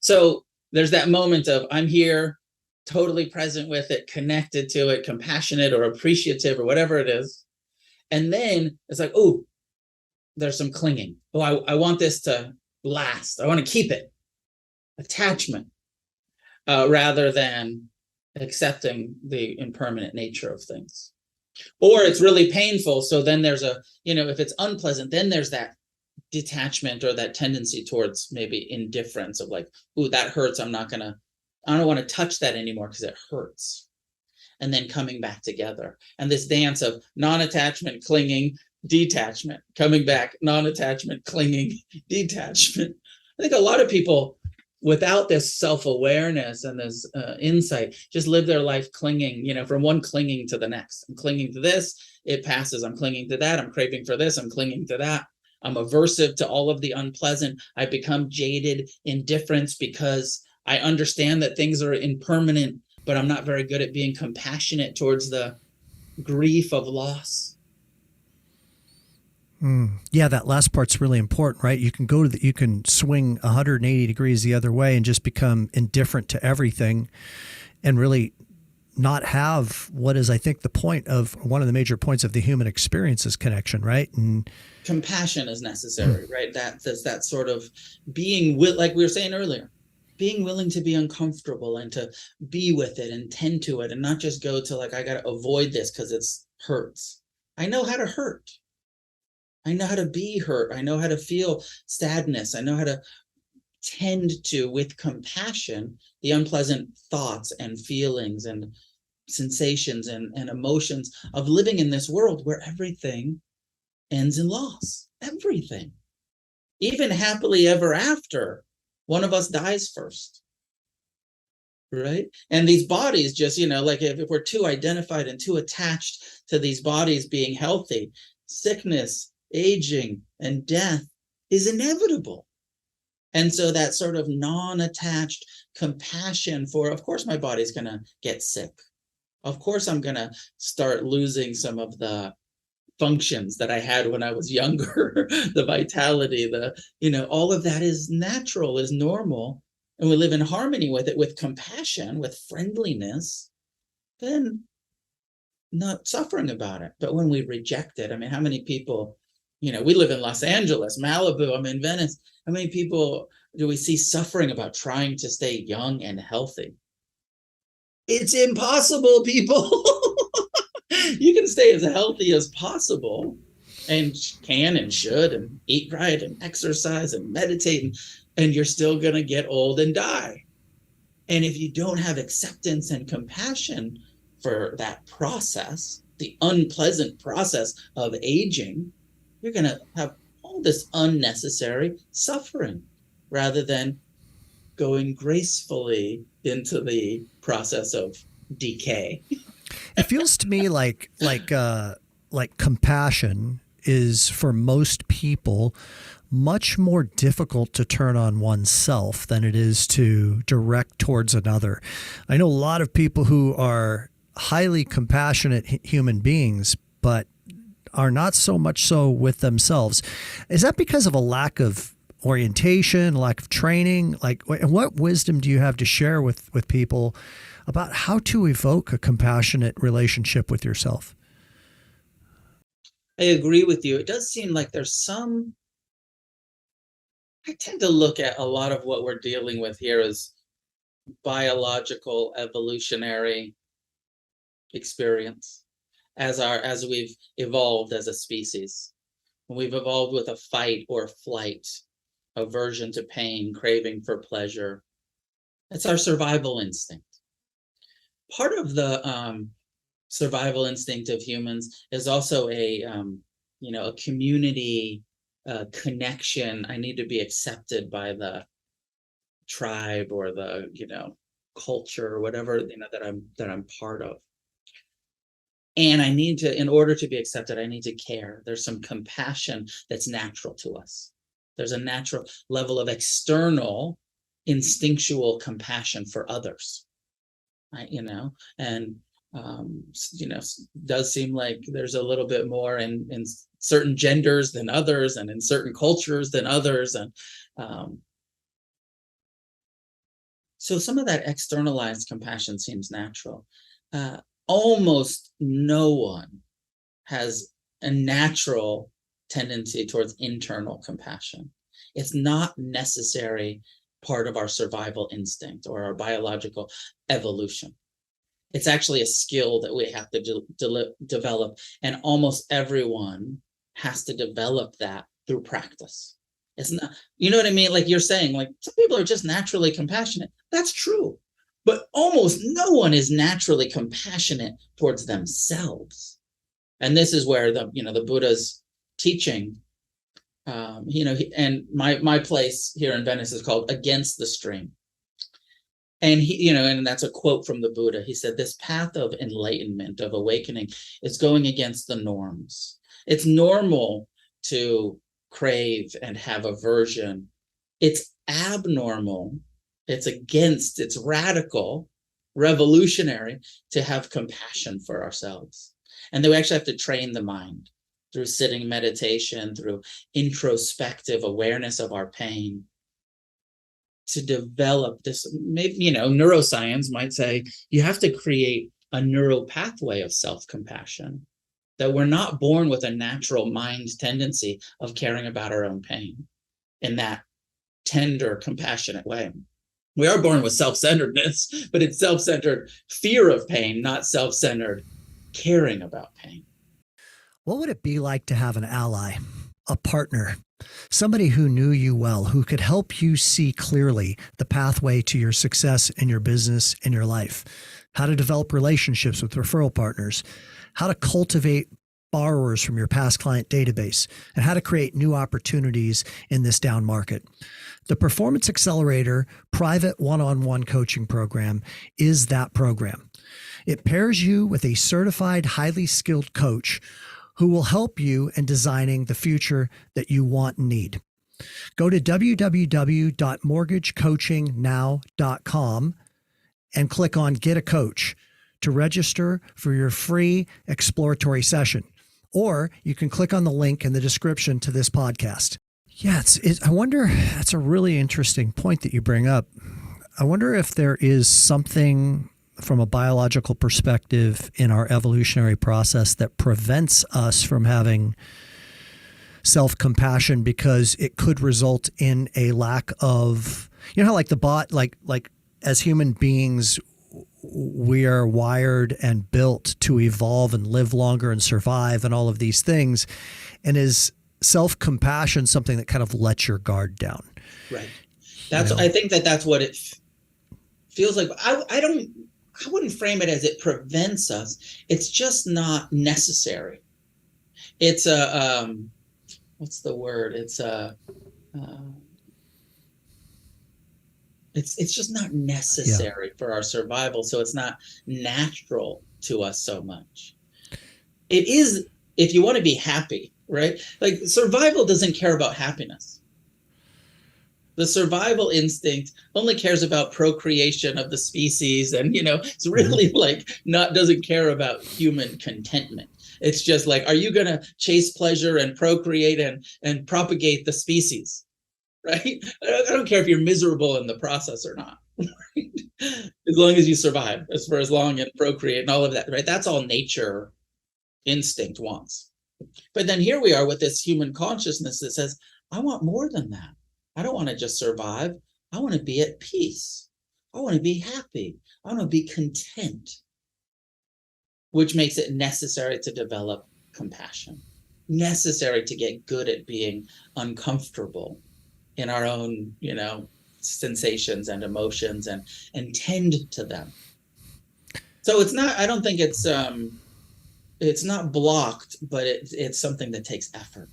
So there's that moment of I'm here, totally present with it, connected to it, compassionate or appreciative or whatever it is. And then it's like, oh, there's some clinging. Oh, I want this to last. I want to keep it. Attachment, rather than accepting the impermanent nature of things. Or it's really painful. So then there's if it's unpleasant, then there's that detachment or that tendency towards maybe indifference of like, ooh, that hurts. I don't want to touch that anymore because it hurts. And then coming back together. And this dance of non-attachment, clinging, detachment, coming back, non-attachment, clinging, detachment. I think a lot of people without this self-awareness and this insight just live their life clinging, from one clinging to the next. I'm clinging to this, it passes. I'm clinging to that. I'm craving for this. I'm clinging to that. I'm aversive to all of the unpleasant. I become jaded, indifference because I understand that things are impermanent, but I'm not very good at being compassionate towards the grief of loss. Yeah, that last part's really important, right? You can swing 180 degrees the other way and just become indifferent to everything and really not have what is, I think, the point of one of the major points of the human experience is connection, right? And compassion is necessary, right? That sort of being like we were saying earlier, being willing to be uncomfortable and to be with it and tend to it and not just go to like, I got to avoid this because it hurts. I know how to hurt. I know how to be hurt. I know how to feel sadness. I know how to tend to, with compassion, the unpleasant thoughts and feelings and sensations and emotions of living in this world where everything ends in loss. Everything. Even happily ever after, one of us dies first. Right? And these bodies just, like if we're too identified and too attached to these bodies being healthy, sickness, aging, and death is inevitable. And so that sort of non-attached compassion for, of course, my body's going to get sick. Of course, I'm going to start losing some of the functions that I had when I was younger, the vitality, all of that is natural, is normal. And we live in harmony with it, with compassion, with friendliness, then not suffering about it. But when we reject it, I mean, how many people, we live in Los Angeles, Malibu, I'm in Venice. How many people do we see suffering about trying to stay young and healthy? It's impossible, people. You can stay as healthy as possible and can and should and eat right and exercise and meditate, and you're still going to get old and die. And if you don't have acceptance and compassion for that process, the unpleasant process of aging, you're going to have all this unnecessary suffering rather than going gracefully into the process of decay. It feels to me like compassion is for most people much more difficult to turn on oneself than it is to direct towards another. I know a lot of people who are highly compassionate human beings, but are not so much so with themselves. Is that because of a lack of orientation, lack of training? Like, what wisdom do you have to share with people about how to evoke a compassionate relationship with yourself? I agree with you. It does seem like I tend to look at a lot of what we're dealing with here as biological, evolutionary experience as we've evolved as a species. We've evolved with a fight or flight, aversion to pain, craving for pleasure. It's our survival instinct. Part of the survival instinct of humans is also a community connection. I need to be accepted by the tribe or the culture or whatever that I'm part of. And I need to, in order to be accepted, I need to care. There's some compassion that's natural to us. There's a natural level of external instinctual compassion for others, right? And does seem like there's a little bit more in certain genders than others, and in certain cultures than others, and so some of that externalized compassion seems natural. Almost no one has a natural tendency towards internal compassion. It's not necessary part of our survival instinct or our biological evolution. It's actually a skill that we have to develop, and almost everyone has to develop that through practice. It's not, you know what I mean? Like you're saying, like some people are just naturally compassionate. That's true. But almost no one is naturally compassionate towards themselves. And this is where the Buddha's teaching, and my place here in Venice is called Against the Stream. And and that's a quote from the Buddha. He said, this path of enlightenment, of awakening, is going against the norms. It's normal to crave and have aversion. It's abnormal. It's radical, revolutionary to have compassion for ourselves. And then we actually have to train the mind through sitting meditation, through introspective awareness of our pain, to develop this. Maybe, neuroscience might say you have to create a neural pathway of self-compassion, that we're not born with a natural mind tendency of caring about our own pain in that tender, compassionate way. We are born with self-centeredness, but it's self-centered fear of pain, not self-centered caring about pain. What would it be like to have an ally, a partner, somebody who knew you well, who could help you see clearly the pathway to your success in your business, in your life, how to develop relationships with referral partners, how to cultivate borrowers from your past client database, and how to create new opportunities in this down market? The Performance Accelerator private one-on-one coaching program is that program. It pairs you with a certified, highly skilled coach who will help you in designing the future that you want and need. Go to www.mortgagecoachingnow.com and click on Get a Coach to register for your free exploratory session. Or you can click on the link in the description to this podcast. Yeah, I wonder, that's a really interesting point that you bring up. I wonder if there is something from a biological perspective in our evolutionary process that prevents us from having self-compassion, because it could result in a lack of, how like like as human beings, we are wired and built to evolve and live longer and survive and all of these things. And is self-compassion something that kind of lets your guard down? Right. I think that's what it feels like. I wouldn't frame it as it prevents us. It's just not necessary. It's what's the word? It's just not necessary for our survival. So it's not natural to us so much. It is, if you want to be happy, right? Like survival doesn't care about happiness. The survival instinct only cares about procreation of the species, and it's really doesn't care about human contentment. It's just like, are you going to chase pleasure and procreate and propagate the species, right? I don't care if you're miserable in the process or not, right? As long as you survive, for as long and procreate and all of that, right? That's all nature instinct wants. But then here we are with this human consciousness that says, I want more than that. I don't want to just survive. I want to be at peace. I want to be happy. I want to be content, which makes it necessary to develop compassion, necessary to get good at being uncomfortable in our own, sensations and emotions, and tend to them. So it's not, I don't think it's it's not blocked, but it's something that takes effort.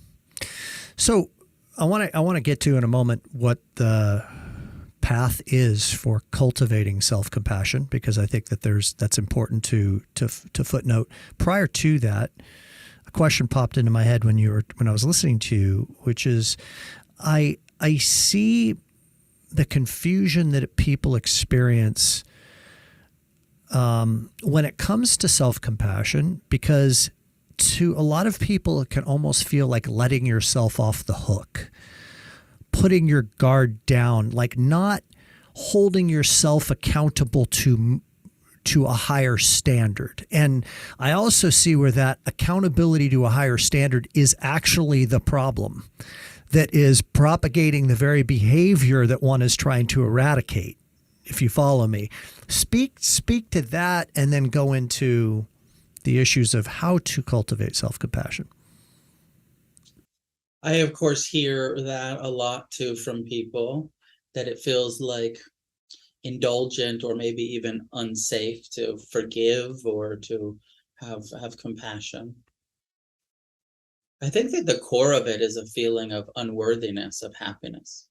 So I want to get to in a moment what the path is for cultivating self-compassion, because I think that that's important to footnote. Prior to that, a question popped into my head when I was listening to you, which is I see the confusion that people experience when it comes to self-compassion, because to a lot of people, it can almost feel like letting yourself off the hook, putting your guard down, like not holding yourself accountable to a higher standard. And I also see where that accountability to a higher standard is actually the problem that is propagating the very behavior that one is trying to eradicate, if you follow me. Speak to that, and then go into the issues of how to cultivate self-compassion. I, of course, hear that a lot too from people, that it feels like indulgent or maybe even unsafe to forgive or to have compassion. I think that the core of it is a feeling of unworthiness of happiness.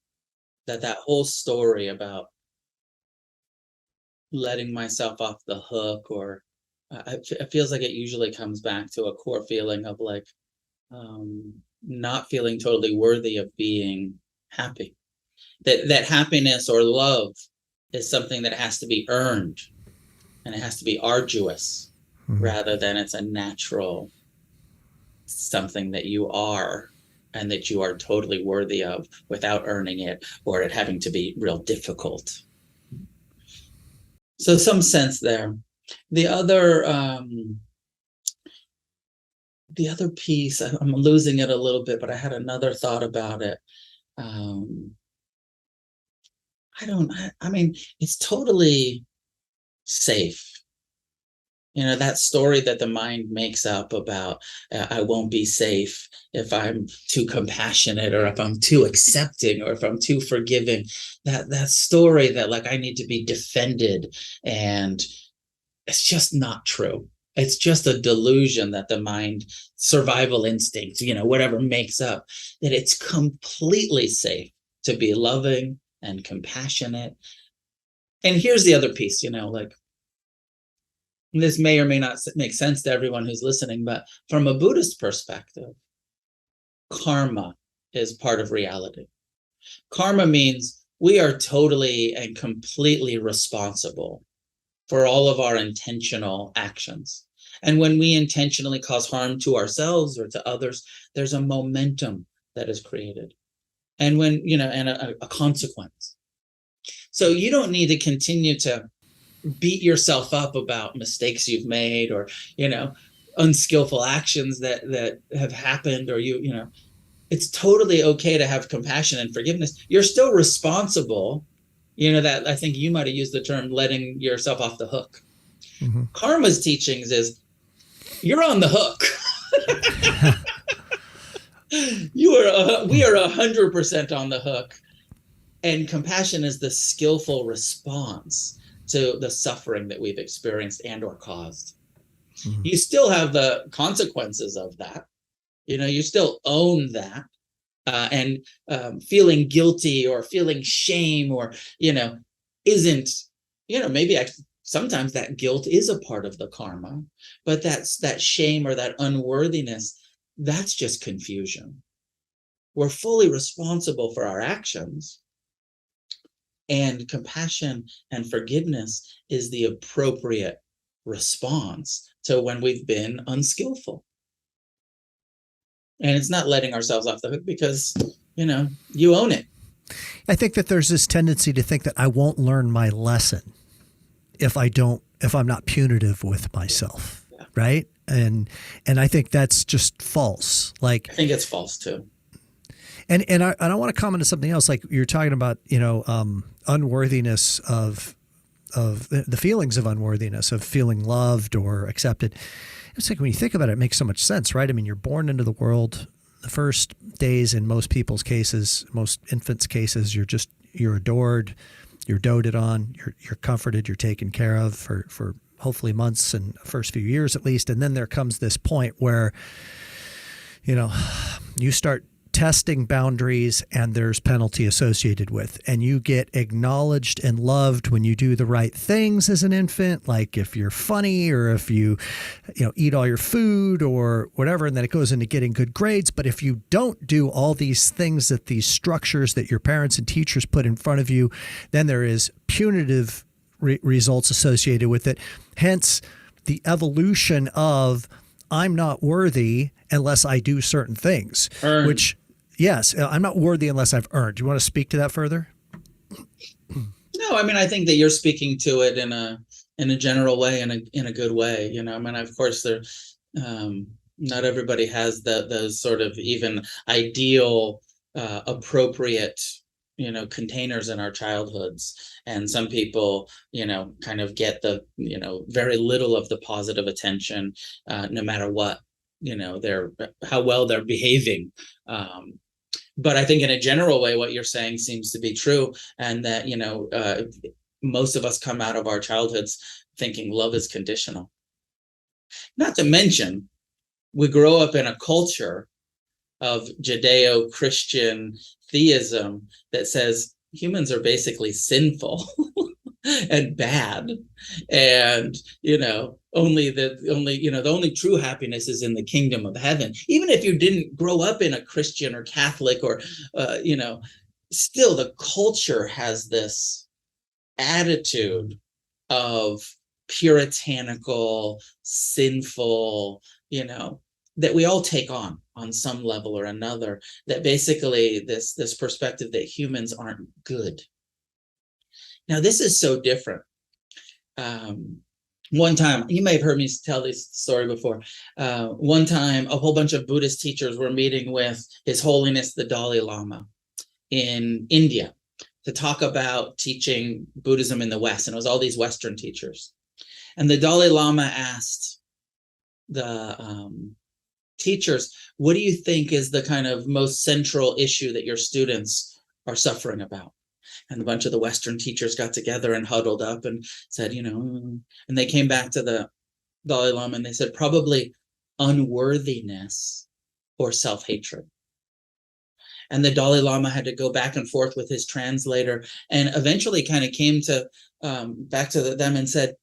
That whole story about letting myself off the hook, or it feels like it usually comes back to a core feeling of like not feeling totally worthy of being happy. That happiness or love is something that has to be earned, and it has to be arduous, rather than it's a natural something that you are and that you are totally worthy of without earning it or it having to be real difficult. So some sense there. The other piece, I'm losing it a little bit, but I had another thought about it. I mean, it's totally safe. That story that the mind makes up about I won't be safe if I'm too compassionate, or if I'm too accepting, or if I'm too forgiving. That story that like I need to be defended, and it's just not true. It's just a delusion that the mind, survival instinct, whatever makes up, that it's completely safe to be loving and compassionate. And here's the other piece, like, this may or may not make sense to everyone who's listening, but from a Buddhist perspective, karma is part of reality. Karma means we are totally and completely responsible for all of our intentional actions. And when we intentionally cause harm to ourselves or to others, there's a momentum that is created. And when, and a consequence. So you don't need to continue to beat yourself up about mistakes you've made, or unskillful actions that have happened, or it's totally okay to have compassion and forgiveness. You're still responsible. That I think you might have used the term letting yourself off the hook. Mm-hmm. Karma's teachings is you're on the hook. We are 100% on the hook, and compassion is the skillful response to the suffering that we've experienced and or caused. Mm-hmm. You still have the consequences of that. You still own that. And feeling guilty or feeling shame, or, isn't, maybe sometimes that guilt is a part of the karma, but that shame or that unworthiness, that's just confusion. We're fully responsible for our actions. And compassion and forgiveness is the appropriate response to when we've been unskillful. And it's not letting ourselves off the hook, because, you own it. I think that there's this tendency to think that I won't learn my lesson if I'm not punitive with myself. Yeah. Right. And I think that's just false. Like, I think it's false too. And I want to comment on something else. Like you're talking about, unworthiness of the feelings of unworthiness, of feeling loved or accepted. It's like when you think about it, it makes so much sense, right? I mean, you're born into the world. The first days in most people's cases, most infants' cases, you're adored, you're doted on, you're comforted, you're taken care of for hopefully months and first few years at least. And then there comes this point where, you start testing boundaries and there's penalty associated with, and you get acknowledged and loved when you do the right things as an infant, like if you're funny or if you eat all your food or whatever, and then it goes into getting good grades. But if you don't do all these things, that these structures that your parents and teachers put in front of you, then there is punitive results associated with it. Hence the evolution of I'm not worthy unless I do certain things, Earned. which yes, I'm not worthy unless I've earned. Do you want to speak to that further? No, I mean, I think that you're speaking to it in a general way, in a good way. I mean, of course, not everybody has those sort of even ideal, appropriate, containers in our childhoods, and some people, kind of get the, very little of the positive attention, no matter what, how well they're behaving. But I think in a general way, what you're saying seems to be true, and that, most of us come out of our childhoods thinking love is conditional. Not to mention, we grow up in a culture of Judeo-Christian theism that says humans are basically sinful and bad, and the only true happiness is in the kingdom of heaven. Even if you didn't grow up in a Christian or Catholic or still the culture has this attitude of puritanical, sinful, that we all take on some level or another, that basically this perspective that humans aren't good. Now, this is so different. One time, you may have heard me tell this story before. One time, a whole bunch of Buddhist teachers were meeting with His Holiness the Dalai Lama in India to talk about teaching Buddhism in the West. And it was all these Western teachers. And the Dalai Lama asked the teachers, what do you think is the kind of most central issue that your students are suffering about? And a bunch of the Western teachers got together and huddled up and said, and they came back to the Dalai Lama and they said, probably unworthiness or self-hatred. And the Dalai Lama had to go back and forth with his translator, and eventually kind of came to back to them and said,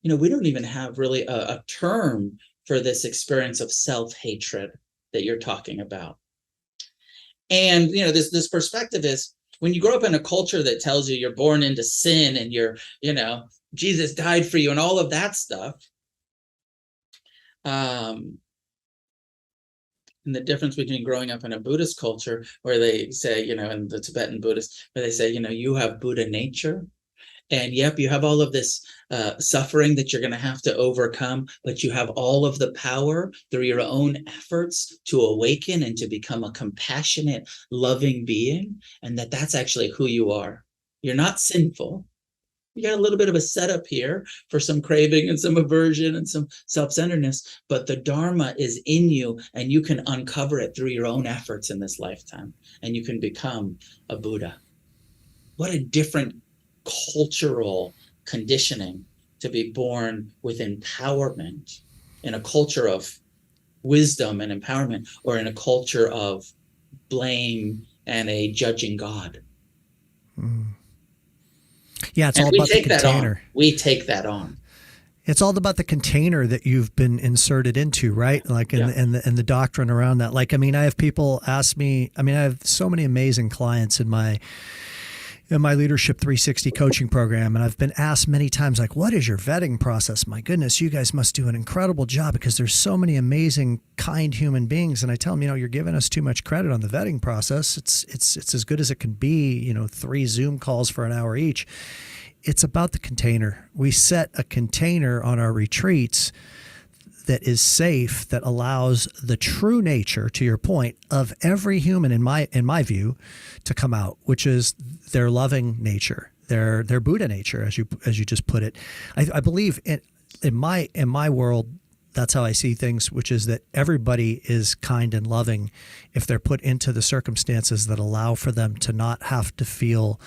we don't even have really a term for this experience of self-hatred that you're talking about. And, this perspective is, when you grow up in a culture that tells you you're born into sin and you're, Jesus died for you and all of that stuff. And the difference between growing up in a Buddhist culture where they say, in the Tibetan Buddhist, where they say, you have Buddha nature. And yep, you have all of this suffering that you're going to have to overcome, but you have all of the power through your own efforts to awaken and to become a compassionate, loving being, and that's actually who you are. You're not sinful. You got a little bit of a setup here for some craving and some aversion and some self-centeredness, but the Dharma is in you, and you can uncover it through your own efforts in this lifetime, and you can become a Buddha. What a different cultural conditioning to be born with empowerment in a culture of wisdom and empowerment, or in a culture of blame and a judging God. Yeah, it's all about the container. We take that on. It's all about the container that you've been inserted into, right? Like, and the doctrine around that. Like, I have people ask me. I have so many amazing clients in my Leadership 360 coaching program. And I've been asked many times, like, what is your vetting process? My goodness, you guys must do an incredible job because there's so many amazing, kind human beings. And I tell them, you're giving us too much credit on the vetting process. It's as good as it can be, 3 Zoom calls for an hour each. It's about the container. We set a container on our retreats that is safe, that allows the true nature, to your point, of every human, in my view, to come out, which is their loving nature, their Buddha nature, as you just put it. I believe in my world, that's how I see things, which is that everybody is kind and loving if they're put into the circumstances that allow for them to not have to feel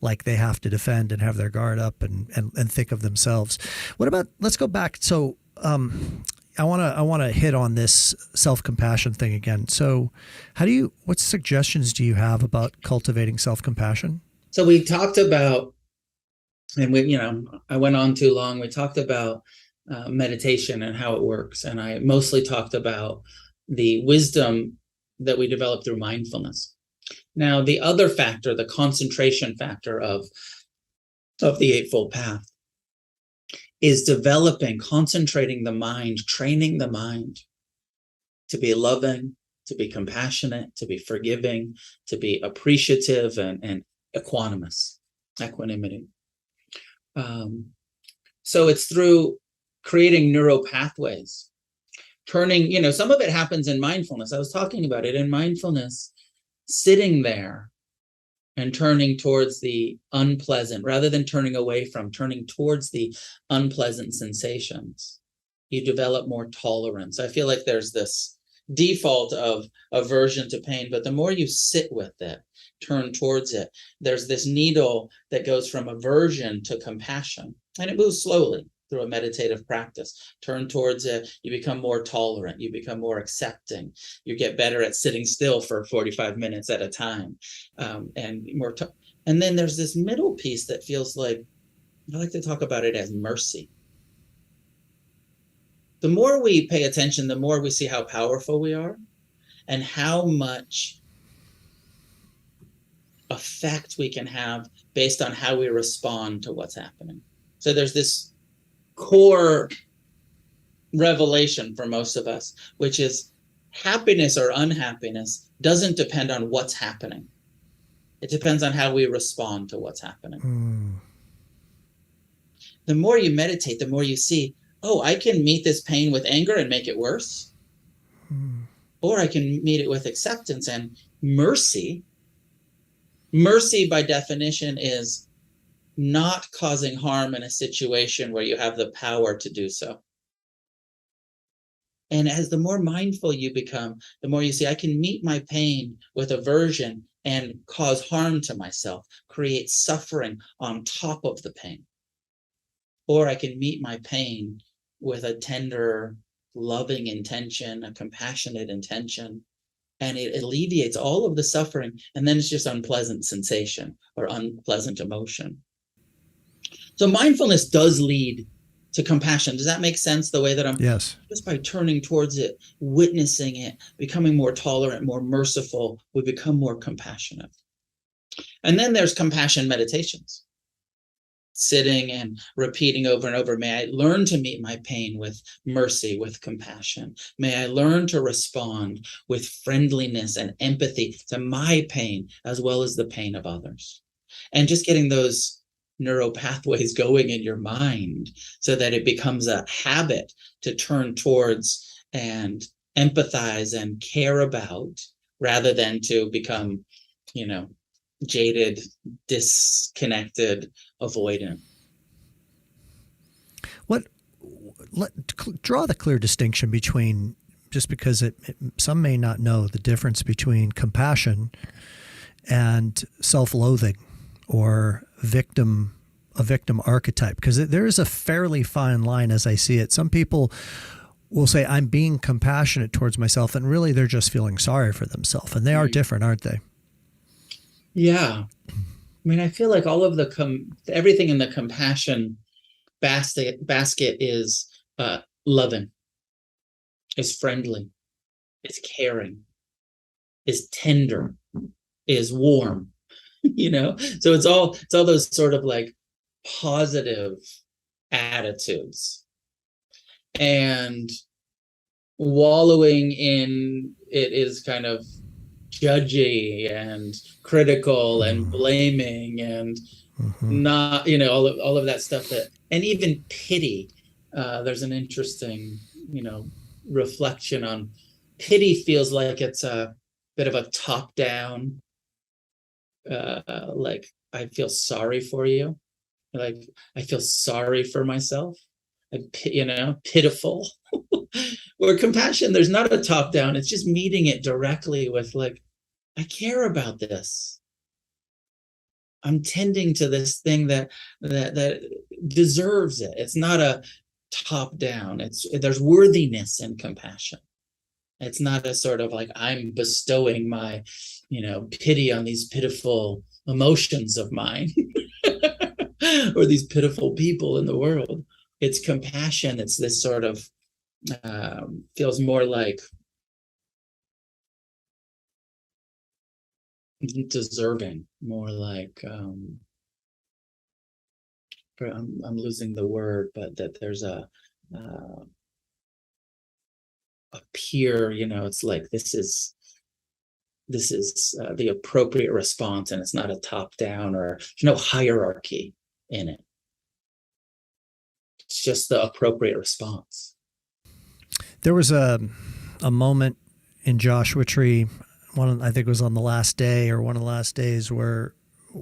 like they have to defend and have their guard up and think of themselves. What about, let's go back. So I want to hit on this self-compassion thing again. So what suggestions do you have about cultivating self-compassion? So we talked about, and I went on too long. We talked about meditation and how it works. And I mostly talked about the wisdom that we develop through mindfulness. Now, the other factor, the concentration factor of the Eightfold Path, is concentrating the mind, training the mind to be loving, to be compassionate, to be forgiving, to be appreciative and equanimity. So it's through creating neural pathways, turning, some of it happens in mindfulness. I was talking about it in mindfulness, sitting there and turning towards the unpleasant, rather than turning away from, turning towards the unpleasant sensations. You develop more tolerance. I feel like there's this default of aversion to pain, but the more you sit with it, turn towards it, there's this needle that goes from aversion to compassion, and it moves slowly through a meditative practice. Turn towards it, you become more tolerant, you become more accepting, you get better at sitting still for 45 minutes at a time, and then there's this middle piece that feels like, I like to talk about it as mercy. The more we pay attention, the more we see how powerful we are and how much effect we can have based on how we respond to what's happening. So there's this core revelation for most of us, which is happiness or unhappiness doesn't depend on what's happening. It depends on how we respond to what's happening. The more you meditate, the more you see, oh, I can meet this pain with anger and make it worse. Or I can meet it with acceptance and mercy. Mercy, by definition, is not causing harm in a situation where you have the power to do so. And as the more mindful you become, the more you see, I can meet my pain with aversion and cause harm to myself, create suffering on top of the pain. Or I can meet my pain with a tender, loving intention, a compassionate intention, and it alleviates all of the suffering, and then it's just unpleasant sensation or unpleasant emotion. So mindfulness does lead to compassion. Does that make sense, the way that I'm? Yes. Just by turning towards it, witnessing it, becoming more tolerant, more merciful, we become more compassionate. And then there's compassion meditations. Sitting and repeating over and over, may I learn to meet my pain with mercy, with compassion. May I learn to respond with friendliness and empathy to my pain as well as the pain of others. And just getting those neural pathways going in your mind so that it becomes a habit to turn towards and empathize and care about, rather than to become, jaded, disconnected, avoidant. Draw the clear distinction between, just because some may not know the difference between compassion and self-loathing or a victim archetype, because there is a fairly fine line as I see it. Some people will say, I'm being compassionate towards myself, and really they're just feeling sorry for themselves, and they are different, aren't they? Yeah. I mean, I feel like all of everything in the compassion basket is loving, is friendly, is caring, is tender, is warm, So it's all those sort of like positive attitudes. And wallowing in it is kind of judgy and critical and blaming and not, all of that stuff, and even pity. There's an interesting, reflection on pity. Feels like it's a bit of a top down, like, I feel sorry for you. Like, I feel sorry for myself. pitiful. Where compassion, there's not a top down. It's just meeting it directly with like, I care about this. I'm tending to this thing that deserves it. It's not a top down. There's worthiness in compassion. It's not a sort of like I'm bestowing my, pity on these pitiful emotions of mine or these pitiful people in the world. It's compassion. It's this sort of feels more like deserving, more like I'm losing the word, but that there's a peer, it's like this is the appropriate response, and it's not a top down, or there's no hierarchy in it. It's just the appropriate response. There was a moment in Joshua Tree, I think it was on the last day or one of the last days, where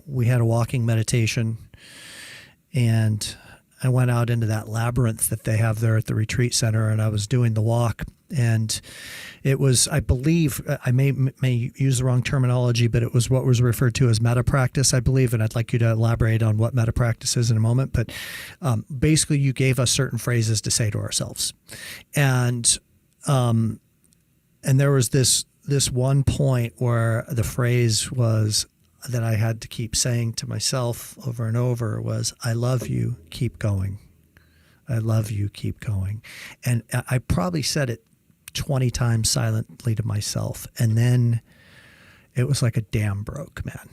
we had a walking meditation, and I went out into that labyrinth that they have there at the retreat center, and I was doing the walk. And it was, I believe, I may use the wrong terminology, but it was what was referred to as meta practice, I believe. And I'd like you to elaborate on what meta practice is in a moment. But basically, you gave us certain phrases to say to ourselves. And there was this one point where the phrase was that I had to keep saying to myself over and over was, I love you, keep going. I love you, keep going. And I probably said it 20 times silently to myself. And then it was like a dam broke, man.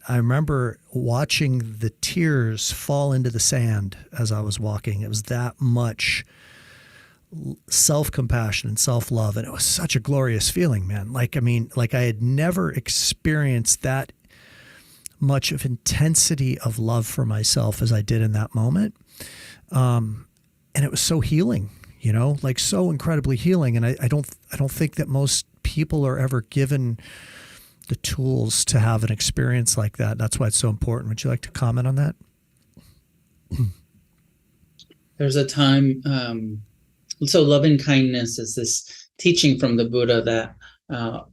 I remember watching the tears fall into the sand as I was walking. It was that much self-compassion and self-love. And it was such a glorious feeling, man. I had never experienced that much of intensity of love for myself as I did in that moment. And it was so healing, so incredibly healing. And I don't think that most people are ever given the tools to have an experience like that. That's why it's so important. Would you like to comment on that? There's a time, so loving kindness is this teaching from the Buddha that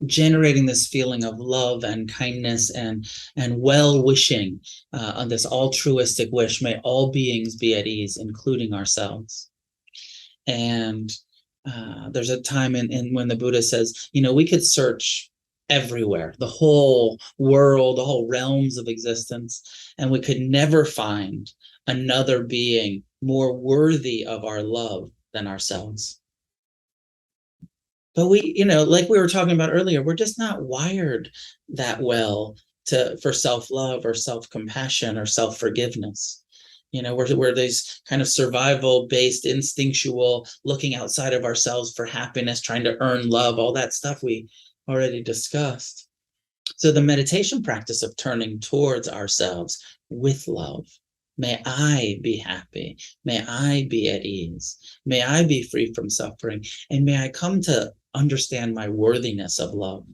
generating this feeling of love and kindness and well-wishing, on this altruistic wish, may all beings be at ease, including ourselves. And there's a time in when the Buddha says, we could search everywhere, the whole world, the whole realms of existence, and we could never find another being more worthy of our love than ourselves. But we, like we were talking about earlier, we're just not wired that well for self-love or self-compassion or self-forgiveness. We're these kind of survival-based, instinctual, looking outside of ourselves for happiness, trying to earn love, all that stuff we already discussed. So the meditation practice of turning towards ourselves with love. May I be happy. May I be at ease. May I be free from suffering. And may I come to understand my worthiness of love.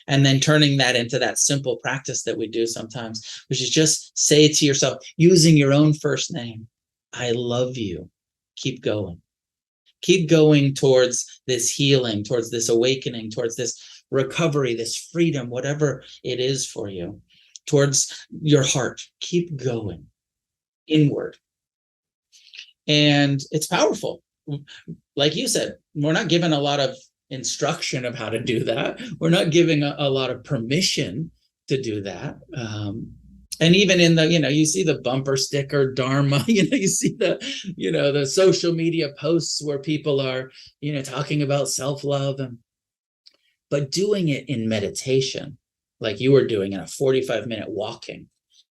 And then turning that into that simple practice that we do sometimes, which is just say to yourself, using your own first name, I love you. Keep going. Keep going towards this healing, towards this awakening, towards this recovery, this freedom, whatever it is for you, towards your heart. Keep going inward. And it's powerful. Like you said, we're not given a lot of instruction of how to do that. We're not giving a lot of permission to do that. And even in the, you see the bumper sticker dharma, you see the social media posts where people are, talking about self-love, but doing it in meditation, like you were doing in a 45-minute walking,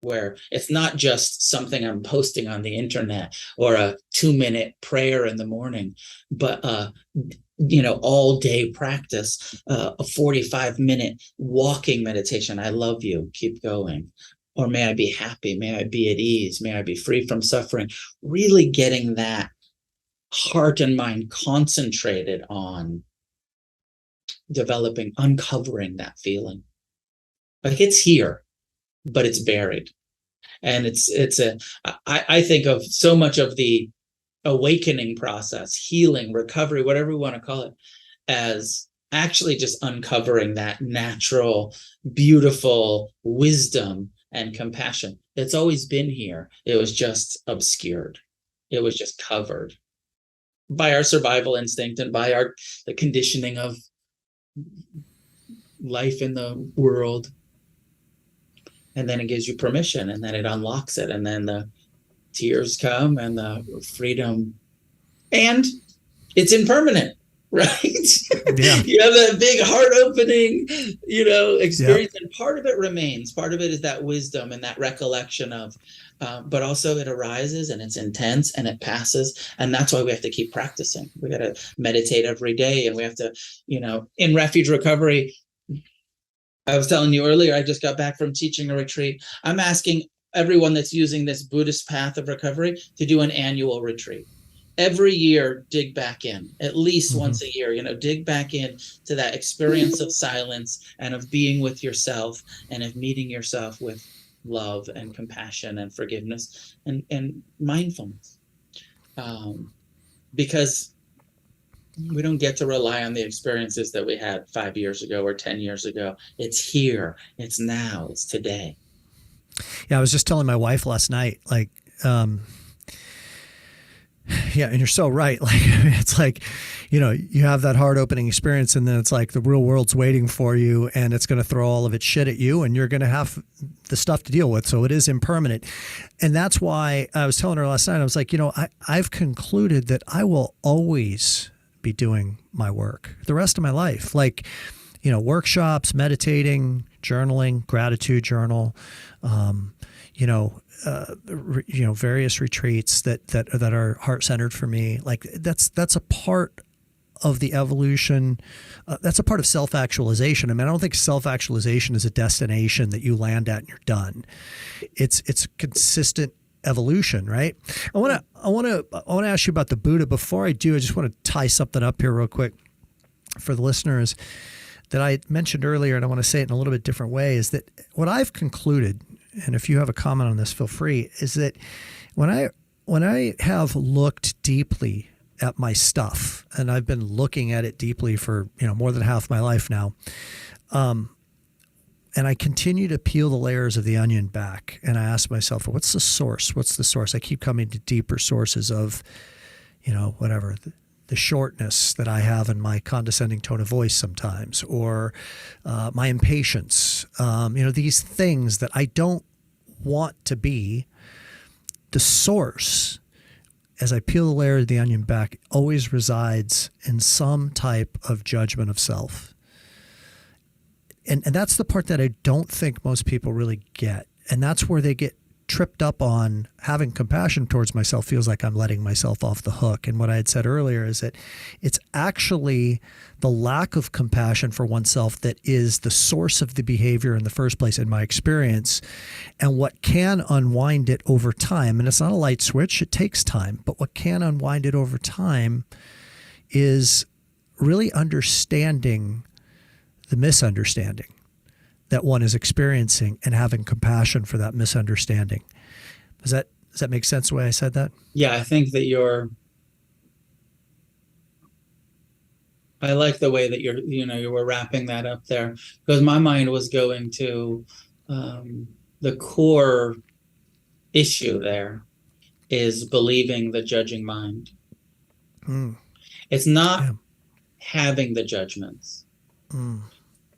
where it's not just something I'm posting on the internet or a 2-minute prayer in the morning, but all day practice, a 45-minute walking meditation. I love you, keep going. Or may I be happy, may I be at ease, may I be free from suffering. Really getting that heart and mind concentrated on uncovering that feeling. Like it's here, but it's buried. And I think of so much of the awakening process, healing, recovery, whatever we want to call it, as actually just uncovering that natural, beautiful wisdom and compassion. It's always been here. It was just obscured. It was just covered by our survival instinct and by the conditioning of life in the world. And then it gives you permission, and then it unlocks it, and then the tears come and the freedom, and it's impermanent, right? Yeah. You have that big heart opening, experience, Yep. and part of it remains. Part of it is that wisdom and that recollection of, but also it arises and it's intense and it passes, and that's why we have to keep practicing. We got to meditate every day, and we have to, in refuge recovery. I was telling you earlier, I just got back from teaching a retreat. I'm asking everyone that's using this Buddhist path of recovery to do an annual retreat. Every year, dig back in, at least once a year, dig back in to that experience of silence and of being with yourself and of meeting yourself with love and compassion and forgiveness and mindfulness. Because we don't get to rely on the experiences that we had 5 years ago or 10 years ago. It's here, it's now, it's today. Yeah, I was just telling my wife last night, like, yeah, and you're so right. Like, it's like, you have that heart opening experience, and then it's like the real world's waiting for you, and it's going to throw all of its shit at you, and you're going to have the stuff to deal with. So it is impermanent. And that's why I was telling her last night, I was like, I've concluded that I will always be doing my work the rest of my life. Like, workshops, meditating, journaling, gratitude journal, various retreats that are heart-centered for me. Like that's a part of the evolution. That's a part of self-actualization. I mean, I don't think self-actualization is a destination that you land at and you're done. It's a consistent evolution, right? I want to ask you about the Buddha. Before I do, I just want to tie something up here real quick for the listeners that I mentioned earlier, and I want to say it in a little bit different way, is that what I've concluded, and if you have a comment on this, feel free, is that when I have looked deeply at my stuff, and I've been looking at it deeply for more than half my life now, and I continue to peel the layers of the onion back, and I ask myself, well, what's the source? What's the source? I keep coming to deeper sources of, whatever, the shortness that I have in my condescending tone of voice sometimes, or my impatience, these things that I don't want to be. The source, as I peel the layer of the onion back, always resides in some type of judgment of self. And that's the part that I don't think most people really get. And that's where they get tripped up on. Having compassion towards myself feels like I'm letting myself off the hook. And what I had said earlier is that it's actually the lack of compassion for oneself that is the source of the behavior in the first place, in my experience. And what can unwind it over time, and it's not a light switch, it takes time, but what can unwind it over time is really understanding the misunderstanding that one is experiencing and having compassion for that misunderstanding. Does that make sense the way I said that? Yeah, I think that I like the way that you were wrapping that up there, because my mind was going to the core issue there is believing the judging mind. It's not having the judgments.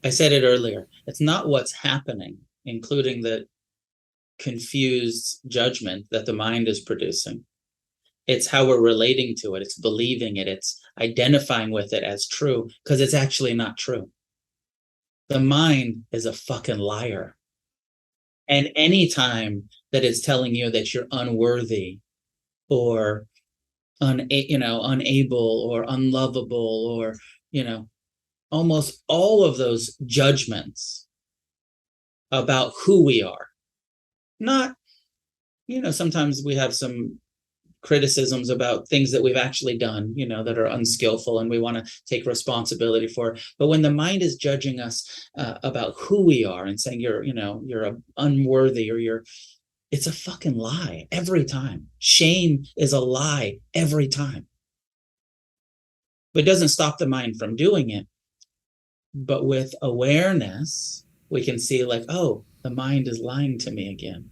I said it earlier. It's not what's happening, including the confused judgment that the mind is producing. It's how we're relating to it. It's believing it. It's identifying with it as true, because it's actually not true. The mind is a fucking liar. And any time that it's telling you that you're unworthy or unable or unlovable, or almost all of those judgments about who we are. Not, sometimes we have some criticisms about things that we've actually done, that are unskillful, and we want to take responsibility for it. But when the mind is judging us about who we are and saying you're unworthy, or It's a fucking lie every time. Shame is a lie every time. But it doesn't stop the mind from doing it. But with awareness, we can see like, oh, the mind is lying to me again.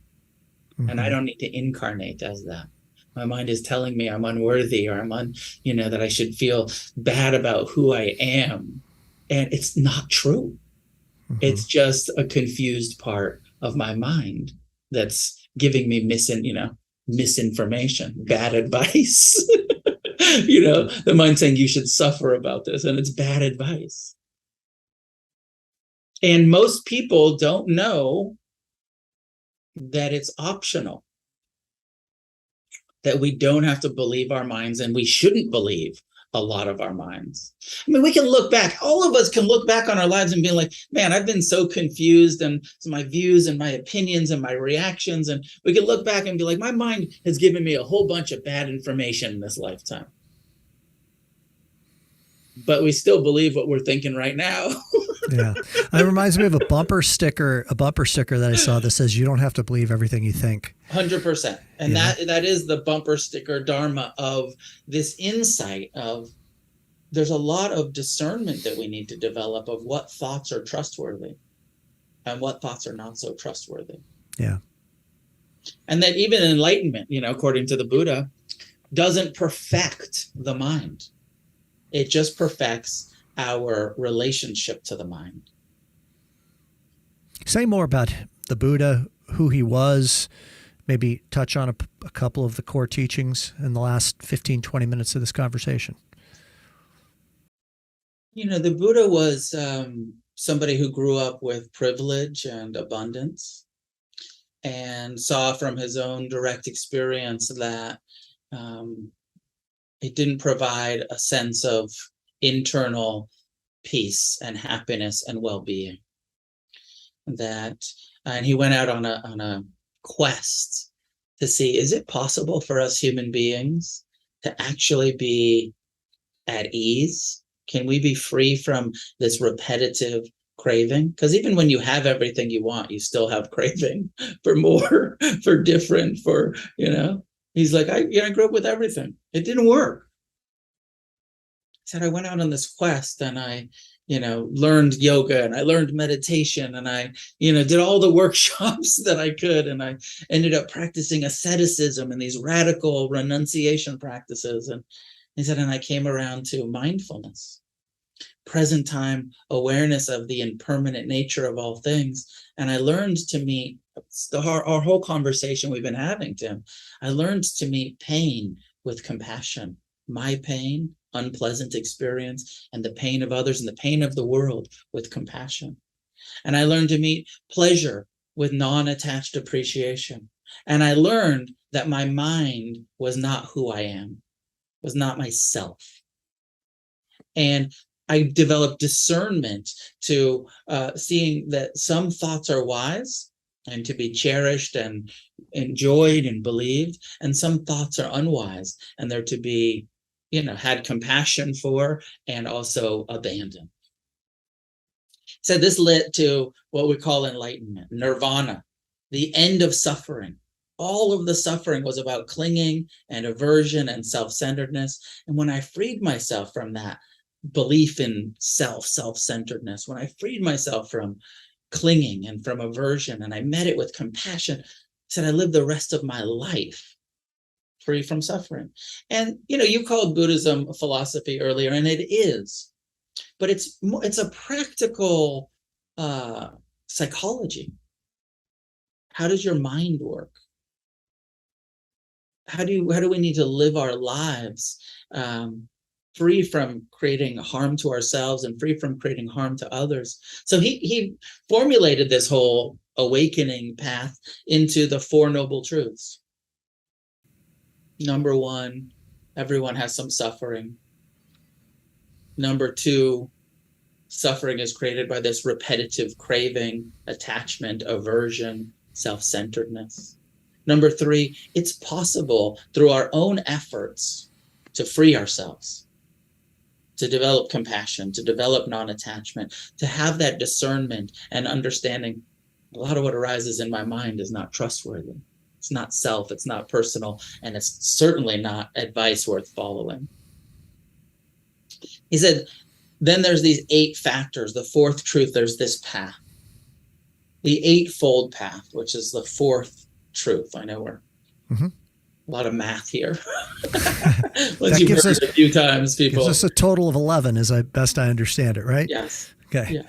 And I don't need to incarnate as that. My mind is telling me I'm unworthy, or that I should feel bad about who I am. And it's not true. It's just a confused part of my mind that's giving me misinformation, bad advice. The mind saying you should suffer about this, and it's bad advice. And most people don't know that it's optional, that we don't have to believe our minds, and we shouldn't believe a lot of our minds. I mean, we can look back, all of us can look back on our lives and be like, man, I've been so confused, and so my views and my opinions and my reactions, and we can look back and be like, my mind has given me a whole bunch of bad information in this lifetime. But we still believe what we're thinking right now. Yeah. It reminds me of a bumper sticker that I saw that says, you don't have to believe everything you think. 100%. And that is the bumper sticker dharma of this insight of, there's a lot of discernment that we need to develop of what thoughts are trustworthy and what thoughts are not so trustworthy. Yeah. And that even enlightenment, according to the Buddha, doesn't perfect the mind. It just perfects our relationship to the mind. Say more about the Buddha, who he was, maybe touch on a couple of the core teachings in the last 15, 20 minutes of this conversation. The Buddha was somebody who grew up with privilege and abundance, and saw from his own direct experience that it didn't provide a sense of internal peace and happiness and well-being. And he went out on a quest to see, is it possible for us human beings to actually be at ease? Can we be free from this repetitive craving? Because even when you have everything you want, you still have craving for more, for different, He's like, I grew up with everything. It didn't work. He said, I went out on this quest, and I, learned yoga, and I learned meditation, and I, did all the workshops that I could. And I ended up practicing asceticism and these radical renunciation practices. And he said, and I came around to mindfulness, present time awareness of the impermanent nature of all things. And I learned to meet our whole conversation we've been having, Tim. I learned to meet pain with compassion, my pain, unpleasant experience, and the pain of others and the pain of the world with compassion. And I learned to meet pleasure with non-attached appreciation. And I learned that my mind was not who I am, was not myself. And I developed discernment to seeing that some thoughts are wise and to be cherished and enjoyed and believed, and some thoughts are unwise and they're to be, had compassion for and also abandoned. So this led to what we call enlightenment, nirvana, the end of suffering. All of the suffering was about clinging and aversion and self-centeredness. And when I freed myself from that belief in self-centeredness, when I freed myself from clinging and from aversion, and I met it with compassion, I said, I live the rest of my life free from suffering. And, you called Buddhism a philosophy earlier, and it is, but it's a practical psychology. How does your mind work? How do we need to live our lives free from creating harm to ourselves and free from creating harm to others? So he formulated this whole awakening path into the Four Noble Truths. Number one, everyone has some suffering. Number two, suffering is created by this repetitive craving, attachment, aversion, self-centeredness. Number three, it's possible through our own efforts to free ourselves, to develop compassion, to develop non-attachment, to have that discernment and understanding. A lot of what arises in my mind is not trustworthy. It's not self, it's not personal, and it's certainly not advice worth following. He said, then there's these 8 factors. The fourth truth, there's this path. The eightfold path, which is the fourth truth. I know we're a lot of math here. Once you've heard it a few times, people. Gives us a total of 11, as best I understand it, right? Yes. Okay. Yeah.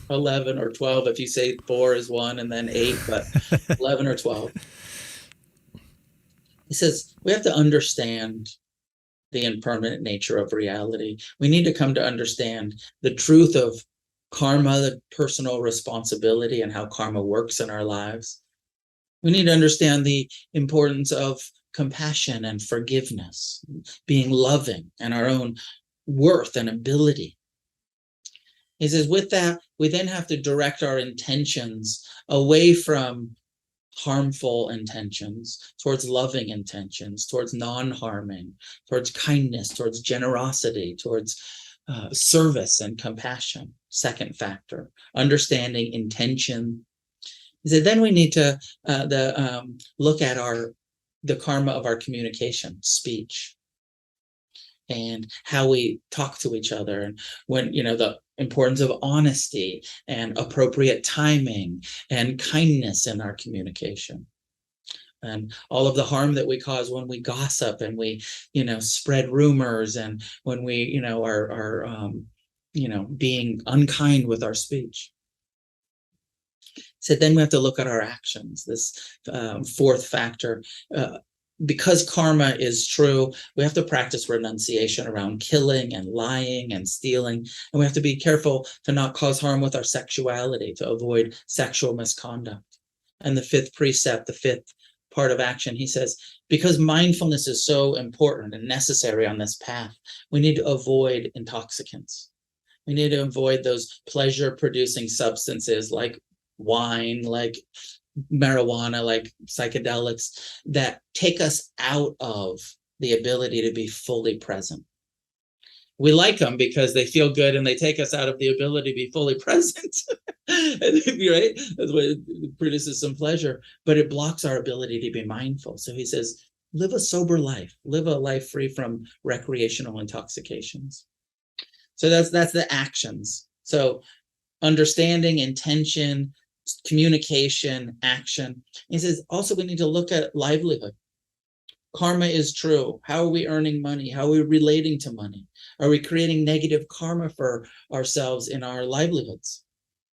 11 or 12 if you say 4 is 1 and then 8, but 11 or 12. He says we have to understand the impermanent nature of reality. We need to come to understand the truth of karma, the personal responsibility, and how karma works in our lives. We need to understand the importance of compassion and forgiveness, being loving, and our own worth and ability. He says, with that, we then have to direct our intentions away from harmful intentions towards loving intentions, towards non-harming, towards kindness, towards generosity, towards service and compassion. Second factor, understanding intention. He said, then we need to look at the karma of our communication, speech, and how we talk to each other, and when, the importance of honesty and appropriate timing and kindness in our communication, and all of the harm that we cause when we gossip and we, spread rumors, and when we, are being unkind with our speech. So then we have to look at our actions, this fourth factor. Because karma is true, we have to practice renunciation around killing and lying and stealing. And we have to be careful to not cause harm with our sexuality, to avoid sexual misconduct. And the fifth precept, the fifth part of action, he says, because mindfulness is so important and necessary on this path, we need to avoid intoxicants. We need to avoid those pleasure-producing substances like wine, like marijuana, like psychedelics, that take us out of the ability to be fully present. We like them because they feel good and they take us out of the ability to be fully present. Right? That's what it produces some pleasure, but it blocks our ability to be mindful. So he says, live a sober life, live a life free from recreational intoxications. So that's the actions. So understanding, intention, communication, action. He says also we need to look at livelihood. Karma is true. How are we earning money? How are we relating to money? Are we creating negative karma for ourselves in our livelihoods?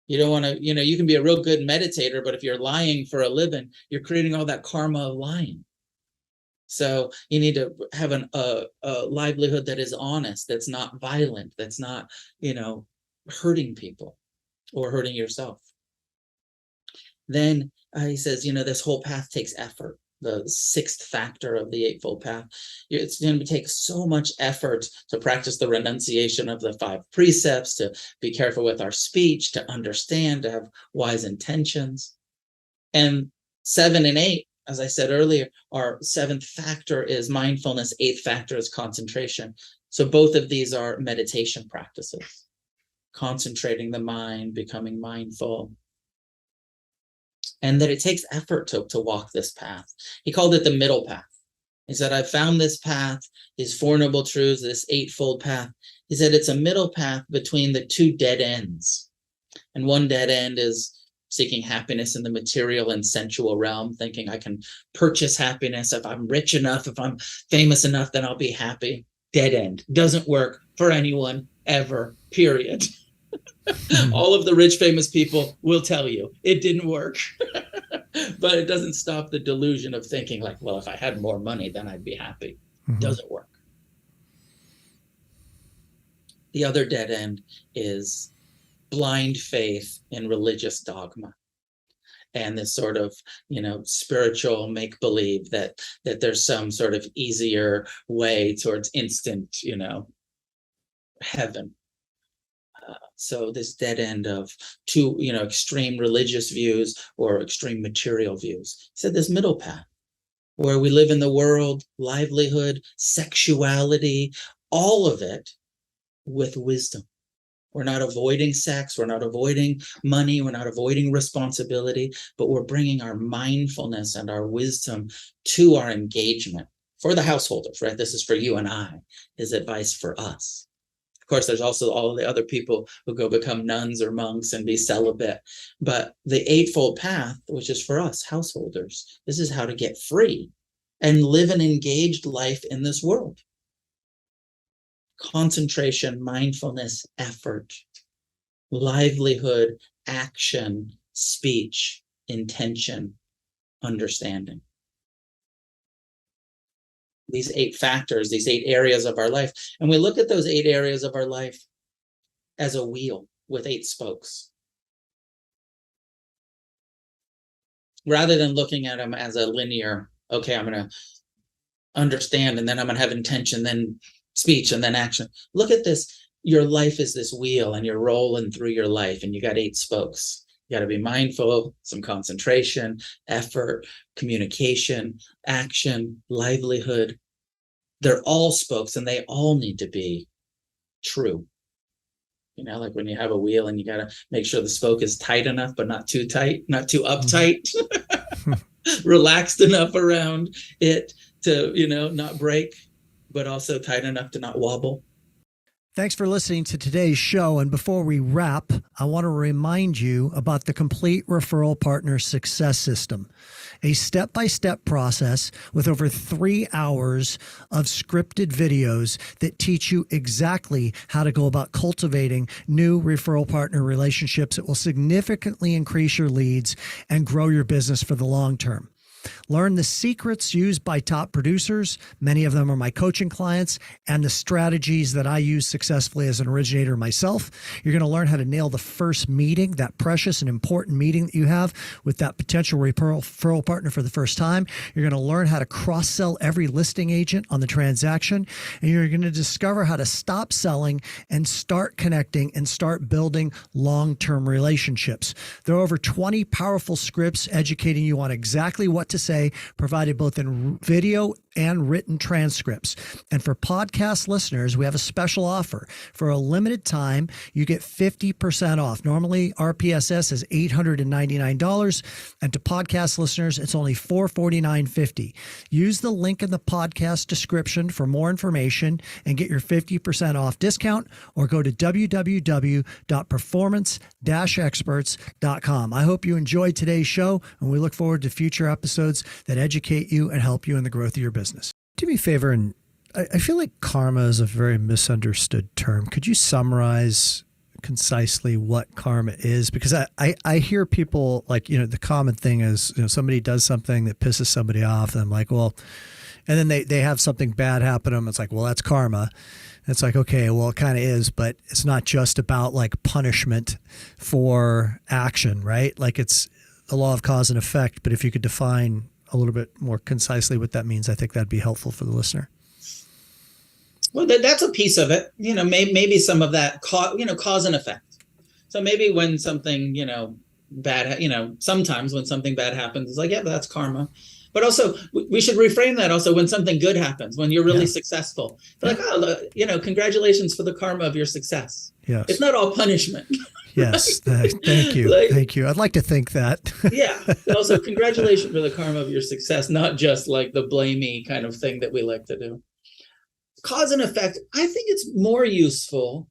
You don't want to, you can be a real good meditator, but if you're lying for a living, you're creating all that karma of lying. So you need to have a livelihood that is honest, that's not violent, that's not, hurting people or hurting yourself. Then he says, this whole path takes effort. The sixth factor of the eightfold path. It's going to take so much effort to practice the renunciation of the 5 precepts, to be careful with our speech, to understand, to have wise intentions. And 7 and 8, as I said earlier, our 7th factor is mindfulness, 8th factor is concentration. So both of these are meditation practices, concentrating the mind, becoming mindful. And that it takes effort to walk this path. He called it the middle path. He said, I found this path, these 4 noble truths, this eightfold path. He said, it's a middle path between the 2 dead ends. And one dead end is seeking happiness in the material and sensual realm, thinking I can purchase happiness. If I'm rich enough, if I'm famous enough, then I'll be happy. Dead end. Doesn't work for anyone ever, period. All of the rich, famous people will tell you it didn't work. But it doesn't stop the delusion of thinking like, well, if I had more money, then I'd be happy. Doesn't work. The other dead end is blind faith in religious dogma and this sort of, spiritual make-believe that there's some sort of easier way towards instant, heaven. So this dead end of 2, extreme religious views or extreme material views. He said this middle path where we live in the world, livelihood, sexuality, all of it with wisdom, We're not avoiding sex. We're not avoiding money. We're not avoiding responsibility, but we're bringing our mindfulness and our wisdom to our engagement for the householders, right? This is for you and I, is advice for us. Of course, there's also all of the other people who go become nuns or monks and be celibate. But the Eightfold Path, which is for us, householders, this is how to get free and live an engaged life in this world. Concentration, mindfulness, effort, livelihood, action, speech, intention, understanding. These 8 factors, these 8 areas of our life. And we look at those 8 areas of our life as a wheel with 8 spokes, rather than looking at them as a linear, okay, I'm going to understand, and then I'm going to have intention, then speech, and then action. Look at this. Your life is this wheel, and you're rolling through your life, and you got 8 spokes. You got to be mindful, some concentration, effort, communication, action, livelihood. They're all spokes, and they all need to be true. You know, like when you have a wheel and you got to make sure the spoke is tight enough, but not too tight, not too uptight, relaxed enough around it to, you know, not break, but also tight enough to not wobble. Thanks for listening to today's show. And before we wrap, I want to remind you about the Complete Referral Partner Success System, a step-by-step process with over 3 hours of scripted videos that teach you exactly how to go about cultivating new referral partner relationships that will significantly increase your leads and grow your business for the long term. Learn the secrets used by top producers. Many of them are my coaching clients, and the strategies that I use successfully as an originator myself. You're going to learn how to nail the first meeting, that precious and important meeting that you have with that potential referral partner for the first time. You're going to learn how to cross-sell every listing agent on the transaction, and you're going to discover how to stop selling and start connecting and start building long-term relationships. There are over 20 powerful scripts educating you on exactly what to say, provided both in video and written transcripts. And for podcast listeners, we have a special offer. For a limited time, you get 50% off. Normally, RPSS is $899, and to podcast listeners, it's only $449.50. Use the link in the podcast description for more information and get your 50% off discount, or go to www.performance-experts.com. I hope you enjoyed today's show, and we look forward to future episodes that educate you and help you in the growth of your business. Do me a favor, and I feel like karma is a very misunderstood term. Could you summarize concisely what karma is? Because I hear people like, you know, the common thing is, you know, somebody does something that pisses somebody off, and I'm like, well, and then they have something bad happen to them. It's like, well, that's karma. It's like, okay, well, it kind of is, but it's not just about like punishment for action, right? Like it's the law of cause and effect. But if you could define a little bit more concisely what that means, I think that'd be helpful for the listener. Well, that's a piece of it. You know, maybe some of that, cause and effect. So maybe when something, you know, bad, you know, sometimes when something bad happens, it's like, yeah, that's karma. But also, we should reframe that also when something good happens, when you're really successful. Like, oh, you know, congratulations for the karma of your success. Yes. It's not all punishment. Yes. Thank you. Thank you. I'd like to think that. Yeah. Also, congratulations for the karma of your success, not just like the blamey kind of thing that we like to do. Cause and effect. I think it's more useful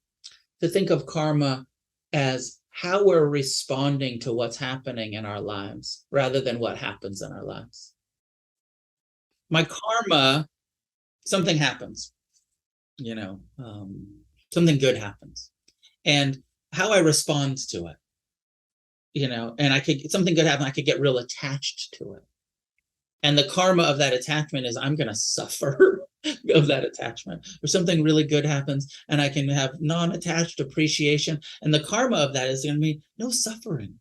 to think of karma as how we're responding to what's happening in our lives rather than what happens in our lives. My karma, something happens, you know, something good happens. And how I respond to it, you know, and something good happen, I could get real attached to it. And the karma of that attachment is I'm going to suffer of that attachment. Or something really good happens and I can have non-attached appreciation. And the karma of that is going to be no suffering.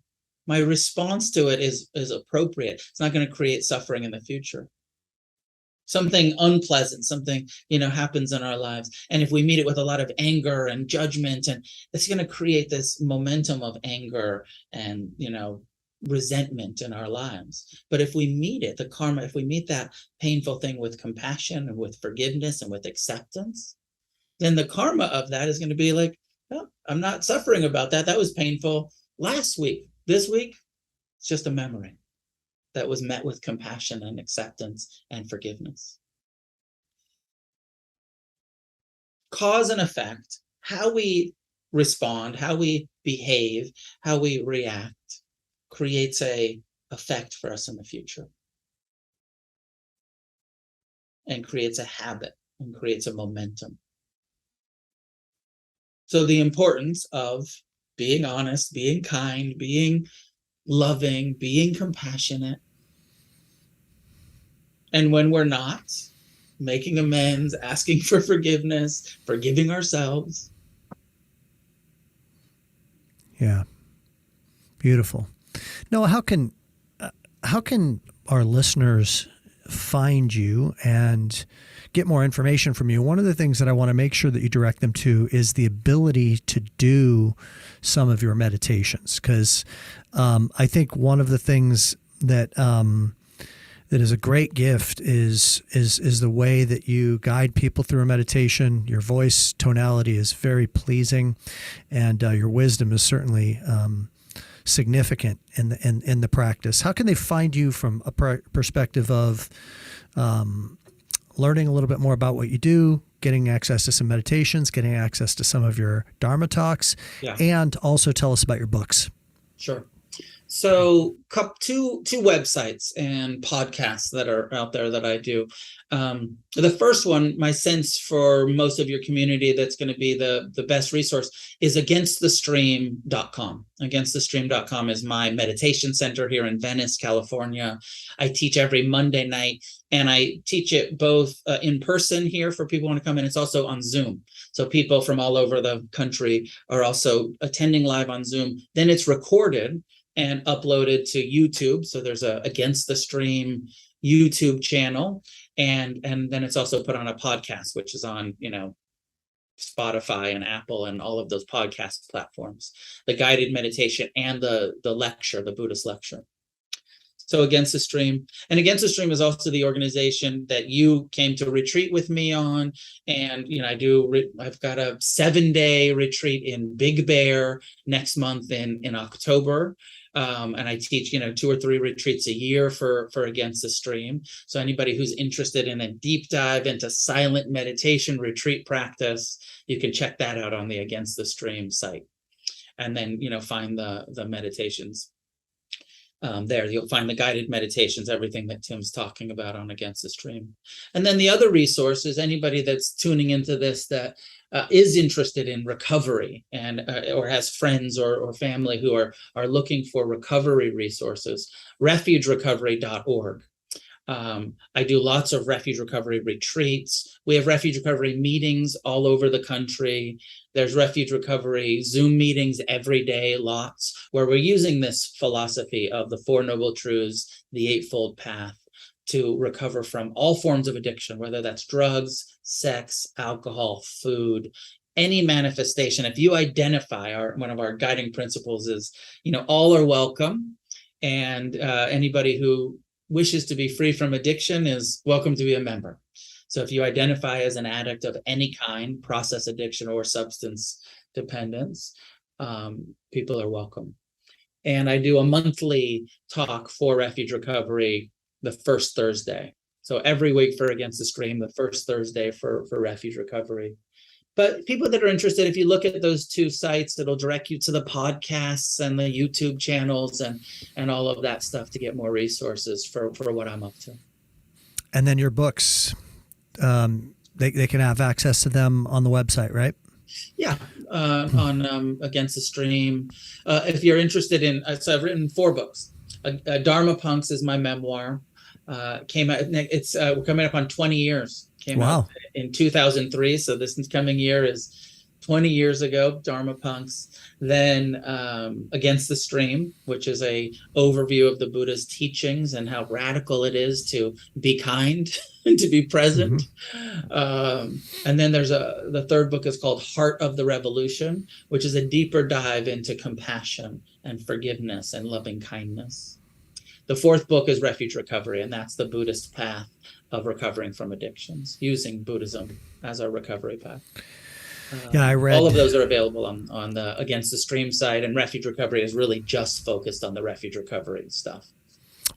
My response to it is appropriate. It's not going to create suffering in the future. Something unpleasant, something, you know, happens in our lives. And if we meet it with a lot of anger and judgment, and it's going to create this momentum of anger and, you know, resentment in our lives. But if we meet it, the karma, if we meet that painful thing with compassion and with forgiveness and with acceptance, then the karma of that is going to be like, oh, I'm not suffering about that. That was painful last week. This week, it's just a memory that was met with compassion and acceptance and forgiveness. Cause and effect, how we respond, how we behave, how we react creates a effect for us in the future, and creates a habit and creates a momentum. So the importance of being honest, being kind, being loving, being compassionate. And when we're not, making amends, asking for forgiveness, forgiving ourselves. Yeah. Beautiful. Noah, how can our listeners find you and get more information from you? One of the things that I want to make sure that you direct them to is the ability to do some of your meditations, because I think one of the things that that is a great gift is the way that you guide people through a meditation. Your voice tonality is very pleasing, and your wisdom is certainly significant in the practice. How can they find you from a perspective of learning a little bit more about what you do, getting access to some meditations, getting access to some of your Dharma talks, and also tell us about your books? Sure. So two websites and podcasts that are out there that I do. The first one, my sense for most of your community, that's going to be the best resource, is againstthestream.com. Againstthestream.com is my meditation center here in Venice, California. I teach every Monday night, and I teach it both in person here for people who want to come in. It's also on Zoom. So people from all over the country are also attending live on Zoom. Then it's recorded and uploaded to YouTube. So there's a Against the Stream YouTube channel. And then it's also put on a podcast, which is on, Spotify and Apple and all of those podcast platforms, the guided meditation and the lecture, the Buddhist lecture. So Against the Stream. And Against the Stream is also the organization that you came to retreat with me on. And, I've got a 7-day retreat in Big Bear next month in October. And I teach, 2 or 3 retreats a year for Against the Stream. So anybody who's interested in a deep dive into silent meditation retreat practice, you can check that out on the Against the Stream site. And then, find the meditations. There you'll find the guided meditations, everything that Tim's talking about on Against the Stream. And then the other resource is anybody that's tuning into this that is interested in recovery and or has friends or family who are looking for recovery resources. refugerecovery.org. I do lots of refuge recovery retreats. We have refuge recovery meetings all over the country. There's refuge recovery Zoom meetings every day, lots, where we're using this philosophy of the Four Noble Truths, the Eightfold Path, to recover from all forms of addiction, whether that's drugs, sex, alcohol, food, any manifestation. If you identify, one of our guiding principles is, all are welcome, and anybody who wishes to be free from addiction is welcome to be a member. So if you identify as an addict of any kind, process addiction or substance dependence, people are welcome. And I do a monthly talk for refuge recovery the first Thursday. So every week for Against the Stream, the first Thursday for refuge recovery. But people that are interested, if you look at those 2 sites, it'll direct you to the podcasts and the YouTube channels and all of that stuff to get more resources for what I'm up to. And then your books, they can have access to them on the website, right? Yeah, on Against the Stream. If you're interested in, so I've written 4 books. Dharma Punks is my memoir. Came out. We're coming up on 20 years. Came out in 2003. So this coming year is 20 years ago. Dharma Punks. Then Against the Stream, which is a overview of the Buddha's teachings and how radical it is to be kind and to be present. And then there's the 3rd book is called Heart of the Revolution, which is a deeper dive into compassion and forgiveness and loving kindness. The 4th book is Refuge Recovery, and that's the Buddhist path of recovering from addictions, using Buddhism as our recovery path. Yeah, I read All of those are available on the Against the Stream site, and Refuge Recovery is really just focused on the refuge recovery stuff.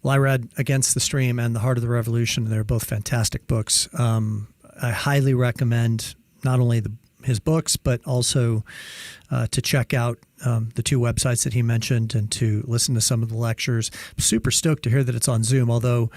Well, I read Against the Stream and The Heart of the Revolution. They're both fantastic books. I highly recommend not only his books, but also to check out the two websites that he mentioned and to listen to some of the lectures. I'm super stoked to hear that it's on Zoom, although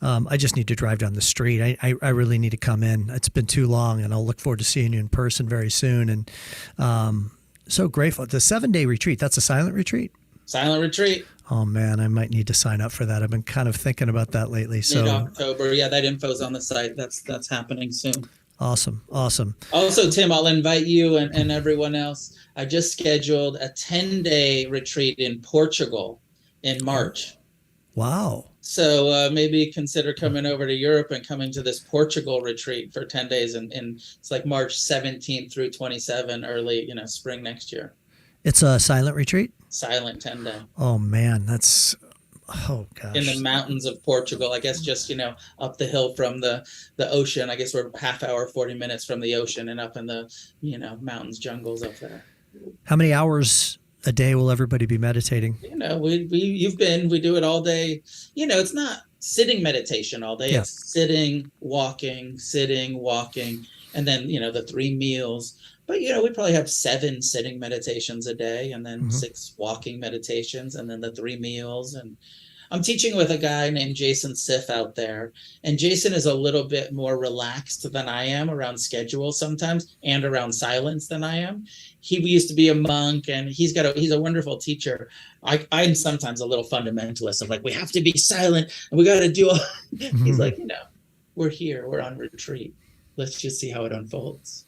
I just need to drive down the street. I really need to come in. It's been too long, and I'll look forward to seeing you in person very soon. And so grateful. The 7-day retreat, that's a silent retreat? Silent retreat. Oh, man, I might need to sign up for that. I've been kind of thinking about that lately. So Mid-October. Yeah, that info's on the site. That's happening soon. Awesome. Also, Tim, I'll invite you and everyone else. I just scheduled a 10-day retreat in Portugal in March. Wow. So maybe consider coming over to Europe and coming to this Portugal retreat for 10 days. And it's like March 17th through 27, early, spring next year. It's a silent retreat? Silent 10-day. Oh, man, that's, oh, gosh. In the mountains of Portugal, I guess just, up the hill from the ocean. I guess we're half hour, 40 minutes from the ocean and up in the, mountains, jungles up there. How many hours a day will everybody be meditating? We do it all day. It's not sitting meditation all day. Yeah. It's sitting, walking, and then, the 3 meals. But, we probably have 7 sitting meditations a day, and then 6 walking meditations, and then the 3 meals. And I'm teaching with a guy named Jason Siff out there. And Jason is a little bit more relaxed than I am around schedule sometimes, and around silence than I am. He used to be a monk, and he's a wonderful teacher. I'm sometimes a little fundamentalist of like, we have to be silent and we got to do all. He's like, we're here, we're on retreat. Let's just see how it unfolds.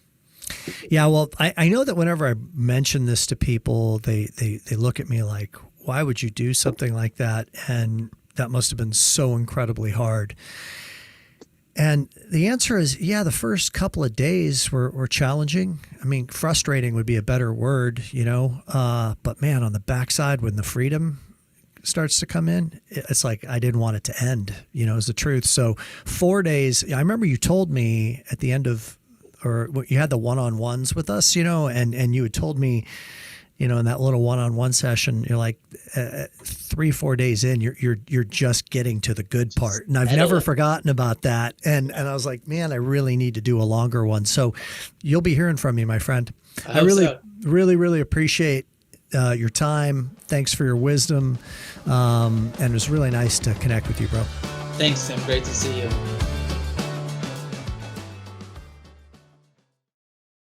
Yeah, well, I know that whenever I mention this to people, they look at me like, why would you do something like that? And that must have been so incredibly hard. And the answer is, yeah, the first couple of days were challenging. I mean, frustrating would be a better word, but man, on the backside, when the freedom starts to come in, it's like I didn't want it to end, is the truth. So 4 days, I remember you told me at the end of, or you had the one-on-ones with us, and you had told me, in that little one-on-one session, you're like 3-4 days in, you're just getting to the good part. And I've never forgotten about that. And I was like, man, I really need to do a longer one. So you'll be hearing from me, my friend. I really appreciate your time. Thanks for your wisdom. And it was really nice to connect with you, bro. Thanks, Tim. Great to see you.